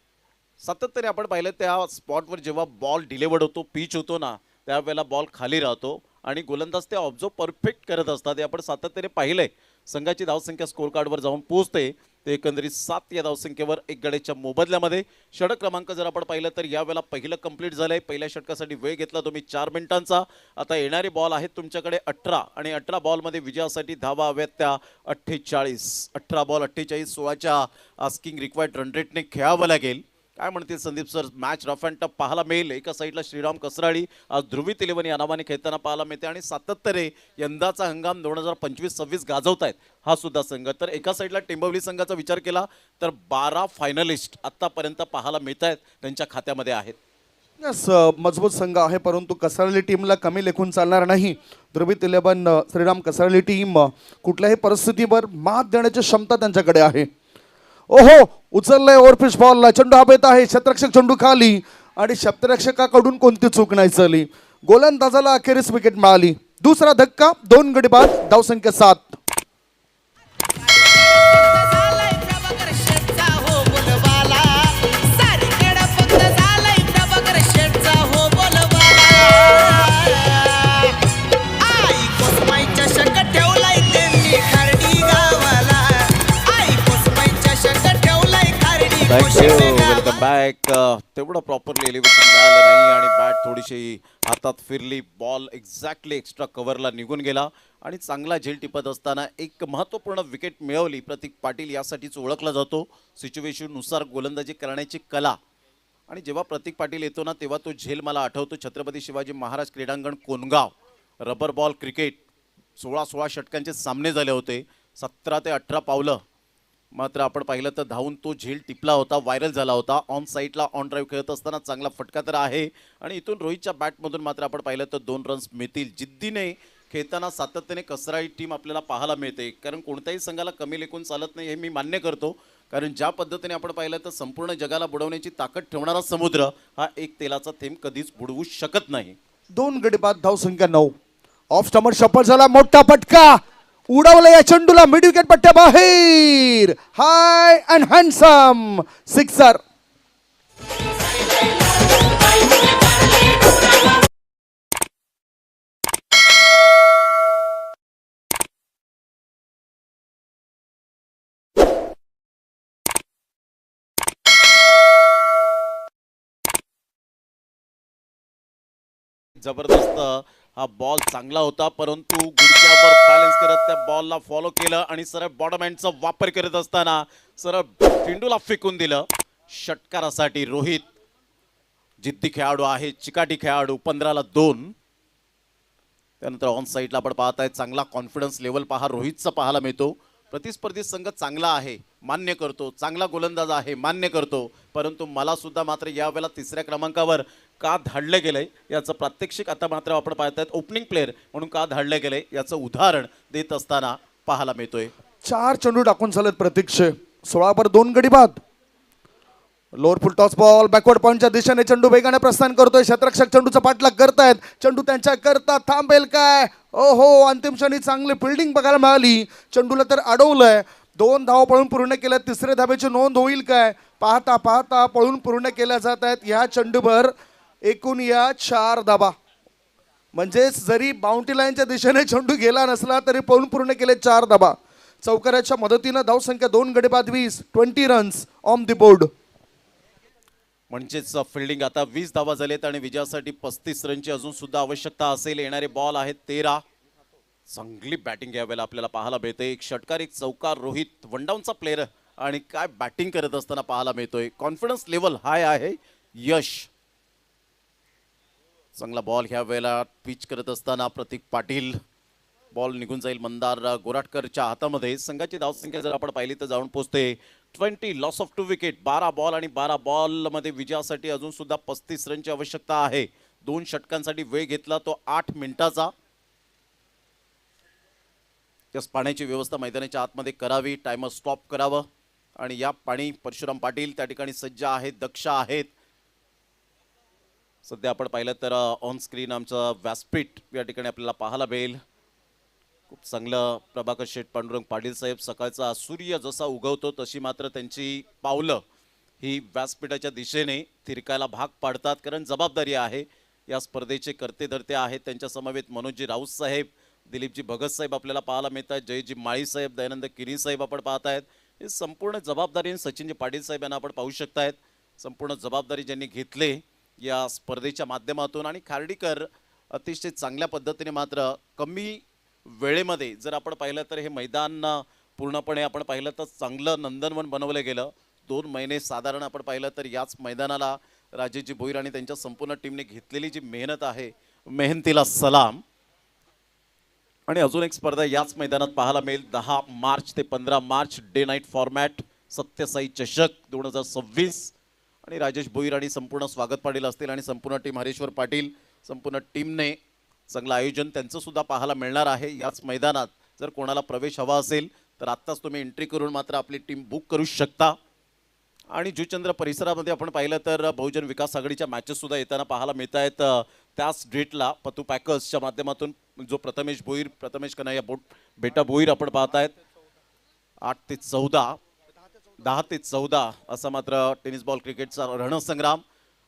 [SPEAKER 1] सातत्याने आपण पाहिलं त्या स्पॉटवर जेव्हा बॉल डिलेवर्ड होतो, पिच होतो ना, त्यावेळेला बॉल खाली राहतो आणि गोलंदाज ते ऑब्झर्व परफेक्ट करत असतात. हे आपण सातत्याने पाहिलंय. संघाची धावसंख्या स्कोर कार्डवर जाऊन पोहोचते. ते एकंदरीत 7 या धावसंख्येवर 1 गड्याच्या मोबदल्यामध्ये. षटक क्रमांक जर आपण पाहिलं तर यावेळेला पहिलं कंप्लीट झालंय. पहिल्या षटकासाठी वेळ घेतला तुम्ही 4 मिनिटांचा. आता येणारे बॉल आहेत तुमच्याकडे 18 आणि 18 बॉलमध्ये विजयासाठी धावा हव्यात त्या 48. 18 बॉल 48, 16च्या आस्किंग रिक्वायर्ड रन रेटने खेळावं लागेल. काय म्हणतील Sandeep sir? Match rough and tough पाहायला मिळेल. एका साईडला श्रीराम कसराळी आज ध्रुवीत 11 या नावाने खेळताना पाहायला मिळते आणि सातत्याने यंदाचा हंगाम 2025-26 गाजवत आहेत हा सुद्धा संघ. तर एका साईडला टेंबवली संघाचा विचार केला तर 12 फायनलिस्ट आतापर्यंत पाहायला मिळत आहेत, त्यांच्या खात्यामध्ये आहेत.
[SPEAKER 6] यस, मजबूत संघ आहे परंतु कसराली टीमला कमी लेखून चालणार नाही. ध्रुवीत 11 श्रीराम कसराली टीम कुठल्याही परिस्थितीवर मात देण्याची क्षमता त्यांच्याकडे आहे. ओहो, उचललंय ओव्हरपिच बॉलला. चेंडू हवेत आहे. क्षेत्ररक्षक चेंडू खाली आणि क्षेत्ररक्षकाकडून कोणती चूक नाही झाली. गोलंदाजाला अखेरीस विकेट मिळाली. दुसरा धक्का, 2 गडी बाद, धावसंख्या 7.
[SPEAKER 3] झालाय प्रभाकर शेठचा हो बोलबाला. सारीकडे फक्त झालाय प्रभाकर शेठचा हो बोलबाला. आई कोसमाईच्या शंक ठेवलाय त्यांनी खारडी गावाला. आई कोसमाईच्या शंक ठेवलाय खारडी गावाला.
[SPEAKER 1] Welcome back. तेवढं प्रॉपरली एलिव्हेशन मिळालं नाही आणि बॅट थोडीशी हातात फिरली. बॉल एक्झॅक्टली एक्स्ट्रा कव्हरला निघून गेला आणि चांगला झेल टिपत असताना एक महत्त्वपूर्ण विकेट मिळवली. प्रतीक पाटील यासाठीच ओळखला जातो. सिच्युएशननुसार गोलंदाजी करण्याची कला. आणि जेव्हा प्रतीक पाटील येतो ना तेव्हा तो झेल मला आठवतो छत्रपती शिवाजी महाराज क्रीडांगण कोनगाव. रबर बॉल क्रिकेट 16 षटकांचे सामने झाले होते. 17 ते 18 पावलं मात्र आपण पाहिलं तर धावून तो झेल टिपला होता, व्हायरल झाला होता. ऑन साईडला ऑन ड्राईव्ह खेळत असताना चांगला फटका तर आहे आणि इथून रोहितच्या बॅटमधून मात्र आपण पाहिलं तर 2 रन्स मिळतील. जिद्दीने खेळताना सातत्याने कसराळी टीम आपल्याला पाहायला मिळते. कारण कोणत्याही संघाला कमी लेखून चालत नाही हे मी मान्य करतो. कारण ज्या पद्धतीने आपण पाहिलं तर संपूर्ण जगाला बुडवण्याची ताकद ठेवणारा समुद्र हा एक तेलाचा थेंब कधीच बुडवू शकत नाही.
[SPEAKER 6] 2 गडी बाद, धावसंख्या 9. ऑफ स्टंपर शपल झाला. मोठा फटका उडवला या चेंडूला मिड विकेट पट्ट्या बाहेर. हाय अँड हँडसम सिक्सर.
[SPEAKER 1] जबरदस्त हा बॉल चांगला होता परंतु गुडघ्यावर बॅलन्स करत त्या बॉलला फॉलो केलं आणि सरळ बॉटम हँडचा वापर करत असताना सरळ चेंडूला फेकून दिलं. षटकारासाठी रोहित जिद्दी खेळाडू आहे, चिकाटी खेळाडू. 15ला 2. त्यानंतर ऑन साईडला आपण पाहताय चांगला कॉन्फिडन्स लेवल पहा रोहितचा पाहायला मिळतो. प्रतिस्पर्धी संघ चांगला आहे मान्य करतो, चांगला गोलंदाज आहे मान्य करतो, परंतु मला सुद्धा मात्र यावेळेला 3ऱ्या क्रमांकावर का धाडलं गेलंय याचं प्रात्यक्षिक आता मात्र आपण पाहतायत. ओपनिंग प्लेअर म्हणून का धाडलं गेलंय याचं उदाहरण देत असताना पाहायला मिळतोय.
[SPEAKER 6] 4 चेंडू टाकून चालत प्रतीक्षे. 16 2 गडी बाद. लोअर फुल टॉस बॉल बॅकवर्ड पॉईंटच्या दिशेने चेंडू वेगाने प्रस्थान करतोय. क्षेत्ररक्षक चेंडूचा पाठलाग करतायत. चेंडू त्यांच्या करता थांबेल काय? ओहो, अंतिम क्षणी चांगली फिल्डिंग बघायला मिळाली. चेंडूला तर अडवलंय. 2 धावा पळून पूर्ण केल्या. तिसऱ्या धाब्याची नोंद होईल काय? पाहता पाहता पळून पूर्ण केल्या जात आहेत या चेंडूभर. एकूण या 4 धाबा. म्हणजेच जरी बाउंड्री लाईनच्या दिशेने चेंडू गेला नसला तरी पळून पूर्ण केले 4 धाबा. चौकाराच्या मदतीनं धावसंख्या 2 गडी बाद 20, 20 रन्स ऑन द बोर्ड.
[SPEAKER 1] म्हणजेच फिल्डिंग आता 20 धावा झालेत आणि विजयासाठी 35 रनची अजून सुद्धा आवश्यकता असेल. येणारे बॉल आहेत 13. चांगली बॅटिंग यावेळेला आपल्याला पाहायला मिळते. एक षटकार एक चौकार. रोहित वनडाऊनचा प्लेअर आणि काय बॅटिंग करत असताना पाहायला मिळतोय. कॉन्फिडन्स लेवल हाय आहे. यश चांगला बॉल ह्या वेळेला पिच करत असताना प्रतीक पाटील. बॉल निघून जाईल मंदार गोराटकरच्या हातामध्ये. संघाची धावसंख्या जर आपण पाहिली तर जाऊन पोहोचते 20. Loss of 2 wicket. 12 बॉल आणि 12 बॉलमध्ये विजयासाठी अजून सुद्धा 35 रनची आवश्यकता आहे. 2 षटकांसाठी वेळ घेतला तो 8 मिनिटाचा. त्यास पाण्याची व्यवस्था मैदानाच्या आतमध्ये करावी. टायमर स्टॉप करावं आणि या पाणी परशुराम पाटील त्या ठिकाणी सज्ज आहेत, दक्ष आहेत. सध्या आपण पाहिलं तर ऑन स्क्रीन आमचं व्यासपीठ या ठिकाणी आपल्याला पाहायला मिळेल. खूप चांगलं प्रभाकर शेठ पांडुरंग पाटील साहेब. सकाळचा सूर्य जसा उगवतो तशी मात्र त्यांची पावलं ही व्यासपीठाच्या दिशेने तिरकायला भाग पाडतात. कारण जबाबदारी आहे. या स्पर्धेचे कर्ते धर्ते आहेत. त्यांच्या समवेत मनोजी राऊत साहेब, दिलीपजी भगत साहेब आपल्याला पाहायला मिळतात. जयजी माळी साहेब, दयानंद किरी साहेब आपण पाहतायत. हे संपूर्ण जबाबदारी सचिनजी पाटील साहेब यांना आपण पाहू शकतायत. संपूर्ण जबाबदारी ज्यांनी घेतले या स्पर्धेच्या माध्यमातून. आणि खार्डीकर अतिशय चांगल्या पद्धतीने मात्र कमी वेळेमध्ये जर आपण पाहिलं तर हे मैदान पूर्णपणे आपण पाहिलं तर चांगलं नंदनवन बनवलं गेलं. 2 महिने साधारण आपण पाहिलं तर याच मैदानाला राजेशजी भोईर आणि त्यांच्या संपूर्ण टीमने घेतलेली जी मेहनत आहे, मेहनतीला सलाम. आणि अजून एक स्पर्धा याच मैदानात पाहायला मिळेल 10 मार्च ते 15 March day night format Sathya Sai चषक 2026. आणि राजेश भोईर आणि संपूर्ण स्वागत पाटील असतील आणि संपूर्ण टीम हरेश्वर पाटील संपूर्ण टीमने चांगलं आयोजन त्यांचं सुद्धा पाहायला मिळणार आहे याच मैदानात. जर कोणाला प्रवेश हवा असेल तर आत्ताच तुम्ही एंट्री करून मात्र आपली टीम बुक करू शकता. आणि जुचंद्र परिसरामध्ये आपण पाहिलं तर बहुजन विकास आघाडीच्या मॅचेस सुद्धा येताना पाहायला मिळत आहेत. त्याच डेटला पतू पॅकर्सच्या माध्यमातून जो प्रथमेश कन्हैया बेटा भोईर आपण पाहतायत. 8 ते 14, 10 ते 14 असा मात्र टेनिस बॉल क्रिकेटचा रणसंग्राम.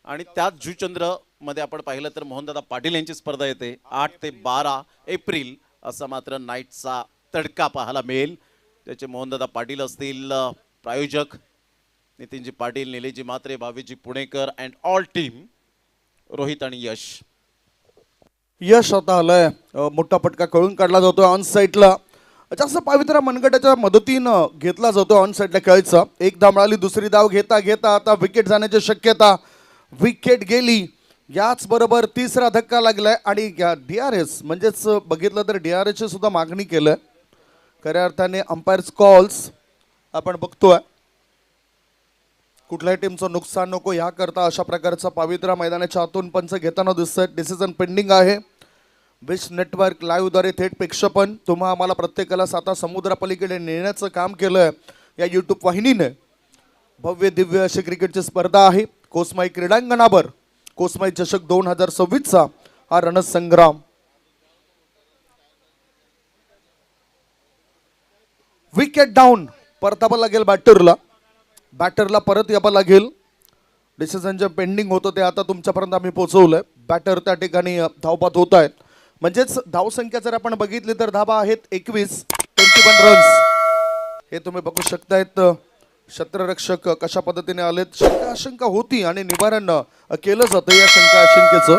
[SPEAKER 1] आणि त्याच जुचंद्र मध्ये आपण पाहिलं तर मोहनदादा पाटील यांची स्पर्धा येते 8 ते 12 एप्रिल असा मात्र नाईटचा तडका पाहायला मिळेल. त्याचे मोहनदादा पाटील असतील प्रायोजक, नितीनजी पाटील, निलेजी मात्रे, भावीजी पुणेकर अँड ऑल टीम, रोहित आणि यश.
[SPEAKER 6] यश आता आलंय. मोठा फटका कळून काढला जातोय ऑन साईडला. जास्त पावित्र्य मनगटाच्या मदतीनं घेतला जातो ऑन साईडला खेळायचा. एक धाव मिळाली. दुसरी धाव घेता घेता आता विकेट जाण्याची शक्यता. विकेट गेली. याच बरोबर तिसरा धक्का लागलाय आणि DRS म्हणजेच बघितलं तर DRSची सुद्धा मागणी केलं. खऱ्या अर्थाने अंपायर्स कॉल्स आपण बघतोय. कुठल्याही टीमचं नुकसान नको याकरता अशा प्रकारचा पावित्र्य मैदानाच्या आतून पंच घेताना दिसतंय. डिसिजन पेंडिंग आहे. विश नेटवर्क लाईव्हद्वारे थेट प्रेक्षेपण तुम्हा आम्हाला प्रत्येकाला साता समुद्रापलीकडे नेण्याचं काम केलंय या यूट्यूब वाहिनीने. भव्य दिव्य अशी क्रिकेटची स्पर्धा आहे कोसमाई क्रीडांगणावर. कोसमाई चषक 2026चा हा रणसंग्राम. Wicket down. परतावं लागेल बॅटरला परत यावं लागेल. डिसिजन जे पेंडिंग होतं ते आता तुमच्यापर्यंत आम्ही पोहोचवलंय. बॅटर त्या ठिकाणी धावपात होत आहेत. म्हणजेच धावसंख्या जर आपण बघितली तर धाबा आहेत 21, 21 रन्स. हे तुम्ही बघू शकतायत. क्षेत्ररक्षक कशा पद्धतीने आलेत. शंका आशंका होती आणि निवारण केलं जातं या शंका आशंकेचं.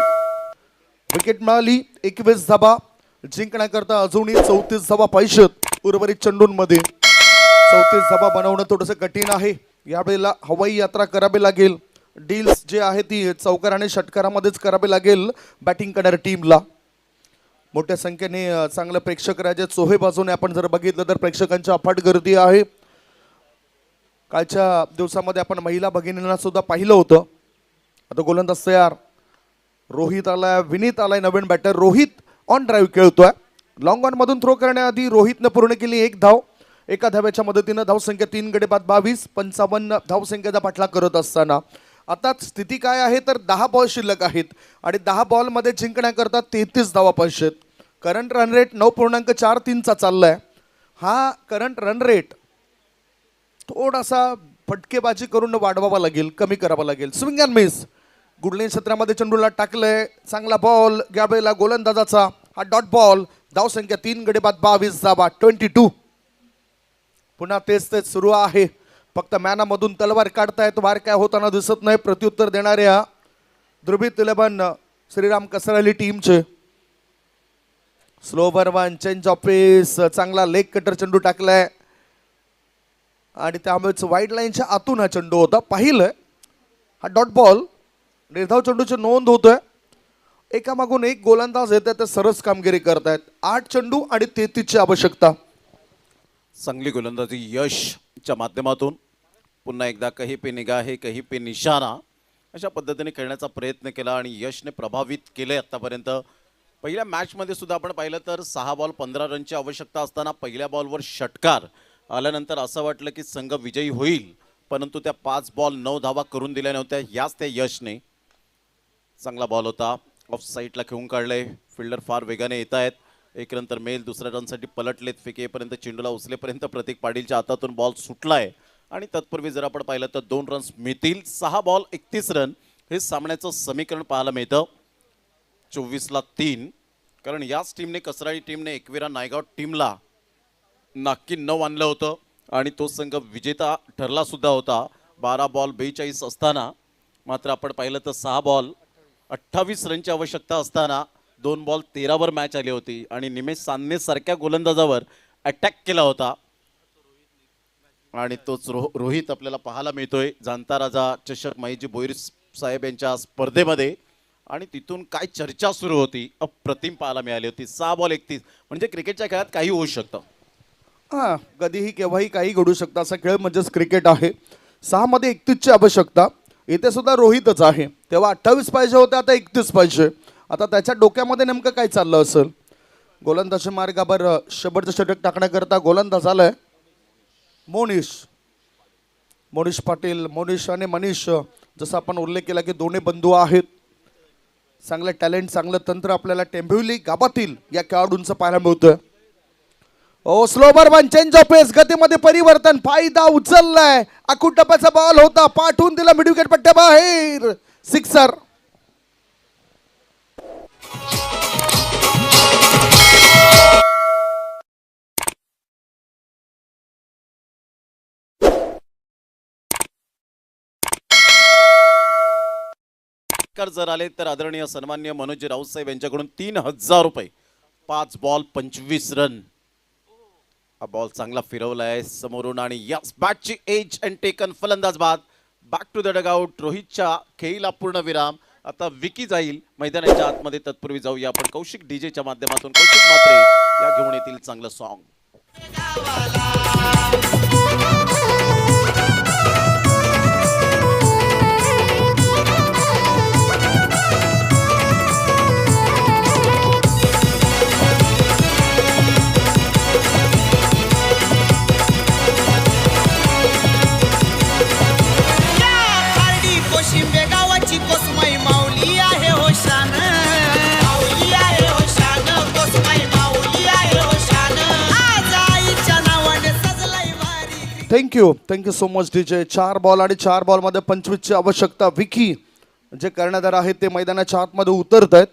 [SPEAKER 6] विकेट मिळाली. 21 धाबा जिंकण्याकरता अजूनही 34 धाबा पाहिजेत उर्वरित चेंडूंमध्ये. 34 धाबा बनवणं थोडंसं कठीण आहे. यावेळेला हवाई यात्रा करावी लागेल. डील्स जे आहे ती चौकार आणि षटकारामध्येच करावी लागेल बॅटिंग करणाऱ्या टीमला. मोठ्या संख्येने चांगलं प्रेक्षक राजे चोहे बाजूने आपण जर बघितलं तर प्रेक्षकांची अफाट गर्दी आहे. कालच्या दिवसामध्ये आपण महिला भगिनींना सुद्धा पाहिलं होतं. आता गोलंदाज तयार. रोहित आलाय, विनीत आलाय नवीन बॅटर. रोहित ऑन ड्राईव्ह खेळतोय. लॉंग ऑन मधून थ्रो करण्याआधी रोहितनं पूर्ण केली 1 धाव. एका धाव्याच्या मदतीनं धावसंख्या 3 गडी बाद 22, 55 धावसंख्येचा पाठलाग करत असताना आता स्थिती काय आहे तर 10 बॉल शिल्लक आहेत आणि 10 बॉलमध्ये जिंकण्याकरता 33 धावा पाहिजेत. करंट रन रेट 9.43 चा चाललाय. हा करंट रन रेट थोडासा फटकेबाजी करून वाढवावा लागेल, कमी करावा लागेल. Swing and miss. गुडलेन क्षेत्रामध्ये चेंडूला टाकलंय, चांगला बॉल यावेळेला गोलंदाजाचा हा डॉट बॉल. धावसंख्या 3 गडी बाद 22 धावा 22. पुन्हा तेच सुरू आहे. फक्त मॅनामधून तलवार काढतायत, वार काय होताना दिसत नाही. प्रत्युत्तर देणाऱ्या द्रुभित 11 श्रीराम कसराली टीमचे. स्लोवर वन, चेंज ऑफ पेस, चांगला लेग कटर चेंडू टाकलाय आणि त्यामुळेच वाईड लाईनच्या आतून हा चेंडू होता. पाहिलं हा डॉट बॉल. निर्धाव चेंडूची नोंद होतोय. एकामागून एक गोलंदाज येत ते सरस कामगिरी करतायत. 8 चेंडू आणि 33ची आवश्यकता.
[SPEAKER 1] चांगली गोलंदाजी यशच्या माध्यमातून पुन्हा एकदा कही पे निगाहे कही पे निशाणा अशा पद्धतीने खेळण्याचा प्रयत्न केला आणि यशने प्रभावित केले. आतापर्यंत पहिल्या मॅचमध्ये सुद्धा आपण पाहिलं तर 6 बॉल 15 रनची आवश्यकता असताना पहिल्या बॉलवर षटकार आल्यानंतर असं वाटलं की संघ विजयी होईल, परंतु त्या 5 बॉल 9 धावा करून दिल्या नव्हत्या. याच त्या यशने. चांगला बॉल होता, ऑफ साईडला खेळून काढले. फिल्डर फार वेगाने येत आहेत. एक रन तर मेल, दुसऱ्या रनसाठी पलटलेत. फेकेपर्यंत चेंडूला उचलेपर्यंत प्रतीक पाटीलच्या हातातून बॉल सुटलाय आणि तत्पूर्वी जर आपण पाहिलं तर 2 रन्स मिळतील. 6 बॉल 31 रन हे सामन्याचं समीकरण पाहायला मिळतं. 24ला 3. कारण याच टीमने, कसराळी टीमने एकविरा नायगाव टीमला नाकी 9 आणलं होतं आणि तो संघ विजेता ठरला सुद्धा होता 12 बॉल 42 असताना. मात्र आपण पाहिलं तर 6 बॉल 28 रनची आवश्यकता असताना 2 बॉल 13वर मॅच आली होती आणि निमेश सान्ने सारख्या गोलंदाजावर अटॅक केला होता आणि तोच रोहित आपल्याला पाहायला मिळतोय जाणता राजा चषक माहीजी बोईर साहेब यांच्या स्पर्धेमध्ये. आणि तिथून काय चर्चा सुरू होती, अप्रतिम पाहायला मिळाली होती. 6 बॉल 31 म्हणजे क्रिकेटच्या खेळात काही होऊ शकतं.
[SPEAKER 6] हां, कधीही केव्हाही काही घडू शकतं. असा खेळ म्हणजेच क्रिकेट आहे. 6 मध्ये 31ची आवश्यकता. इथे सुद्धा रोहितच आहे. तेव्हा 28 पाहिजे होते, आता 31 पाहिजे. आता त्याच्या डोक्यामध्ये नेमकं काय चाललं असेल. गोलंदाजी मार्गावर शेवटचं षटक टाकण्याकरता गोलंदाज आलाय मोनिश पाटील. मोनिश आणि मनीष, जसं आपण उल्लेख केला की दोन्ही बंधू आहेत. चांगलं टॅलेंट, चांगलं तंत्र आपल्याला टेंभिवली गावातील या खेळाडूंचं पाहायला मिळतोय. ओ स्लोवर वन, चेंज ऑफ पेस, गतीमध्ये परिवर्तन, फायदा उचललाय. आखूड टप्प्याचा बॉल होता, पाठवून दिला मिड विकेट पट्ट्या बाहेर. सिक्सर.
[SPEAKER 1] जर आले तर आदरणीय सन्मान्य मनोज राऊतसाहेब यांच्याकडून 3000 रुपये. 5 बॉल 25 रन. हा बॉल चांगला फिरवलाय समोरून आणि याच बॅटची एज अँड टेकन. फलंदाज बाद. Back to the dugout. रोहितच्या खेळीला पूर्ण विराम. आता विकी जाईल मैदानाच्या आतमध्ये. तत्पूर्वी जाऊया आपण कौशिक डीजेच्या माध्यमातून. कौशिक मात्रे या घेऊन येतील चांगलं सॉन्ग.
[SPEAKER 3] कोशिंबे गावाची कोसमाई माऊली आहे हो शान. माऊली आहे हो शान. कोसमाई माऊली आहे हो शान. आज आईच्या नावाने सजलाई वारी.
[SPEAKER 6] Thank you so much DJ. 4 ball आणि 4 बॉलमध्ये 25ची आवश्यकता. विकी जे कर्णधार आहेत ते मैदानाच्या आतमध्ये उतरत आहेत.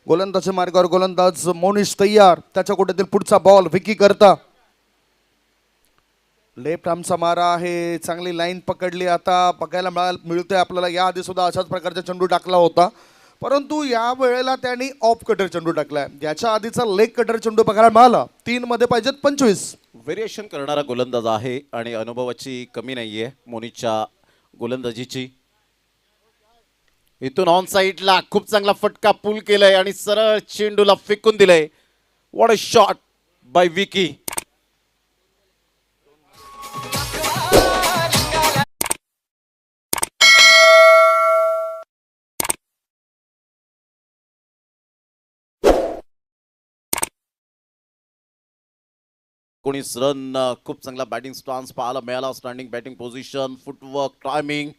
[SPEAKER 6] गोलंदाजी मार्गावर गोलंदाज मोनिश तयार. त्याच्या कोट्यातील पुढचा बॉल विकी करता. लेफ्ट आर्मचा मारा आहे. चांगली लाईन पकडली. आता बघायला मिळतंय आपल्याला. याआधी सुद्धा अशाच प्रकारचा चेंडू टाकला होता, परंतु या वेळेला त्यांनी ऑफ कटर चेंडू टाकलाय. याच्या आधीचा लेग कटर चेंडू बघायला मिळाला. 3 मध्ये पाहिजेत 25.
[SPEAKER 1] व्हेरिएशन करणारा गोलंदाज आहे आणि अनुभवाची कमी नाहीये मोनिशच्या गोलंदाजीची. इथून ऑन साईडला खूप चांगला फटका पूल केलाय आणि सरळ चेंडूला फेकून दिलंय. What a shot bye Vicky. एकोणीस रन. खूप चांगला बॅटिंग स्टान्स पाहायला मिळाला. Standing batting position, footwork, timing,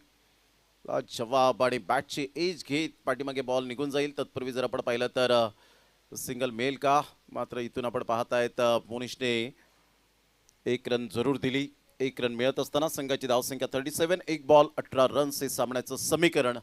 [SPEAKER 1] जवाब आणि बॅटची एज घेत पाठीमागे बॉल निघून जाईल. तत्पूर्वी जर आपण पाहिलं तर सिंगल मेल का. मात्र इथून आपण पाहतायत मोनिशने 1 रन जरूर दिली. 1 रन मिळत असताना संघाची धावसंख्या 37, 1 बॉल 18 रन्स हे सामन्याचं समीकरण.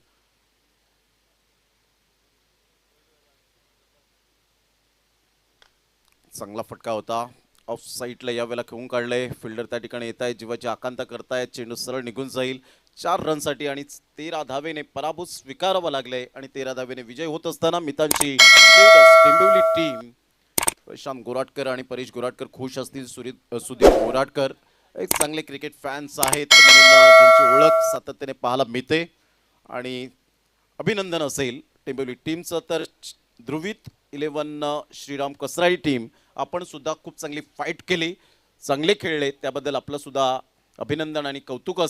[SPEAKER 1] चांगला फटका होता. ऑफ साईडला यावेळेला खेळून काढलंय. फिल्डर त्या ठिकाणी येत आहे, जीवाची आकांक्षा करतायत. चेंडू सरळ निघून जाईल 4 रनसाठी आणि 13 धावेने पराभूत स्वीकारावं लागलंय आणि 13 धावेने विजय होत असताना मितांची टेंबिवली टीम. प्रशांत गोराटकर आणि परेश गोराटकर खुश असतील. सुधीर गोराटकर एक चांगले क्रिकेट फॅन्स आहेत म्हणून ज्यांची ओळख सातत्याने पाहायला मिळते आणि अभिनंदन असेल टेंबिवली टीमचं. तर ध्रुवीत 11 श्रीराम कसराळी टीम आपण सुद्धा खूप चांगली फाईट केली, चांगले खेळले, त्याबद्दल आपलं सुद्धा अभिनंदन आणि कौतुक असेल.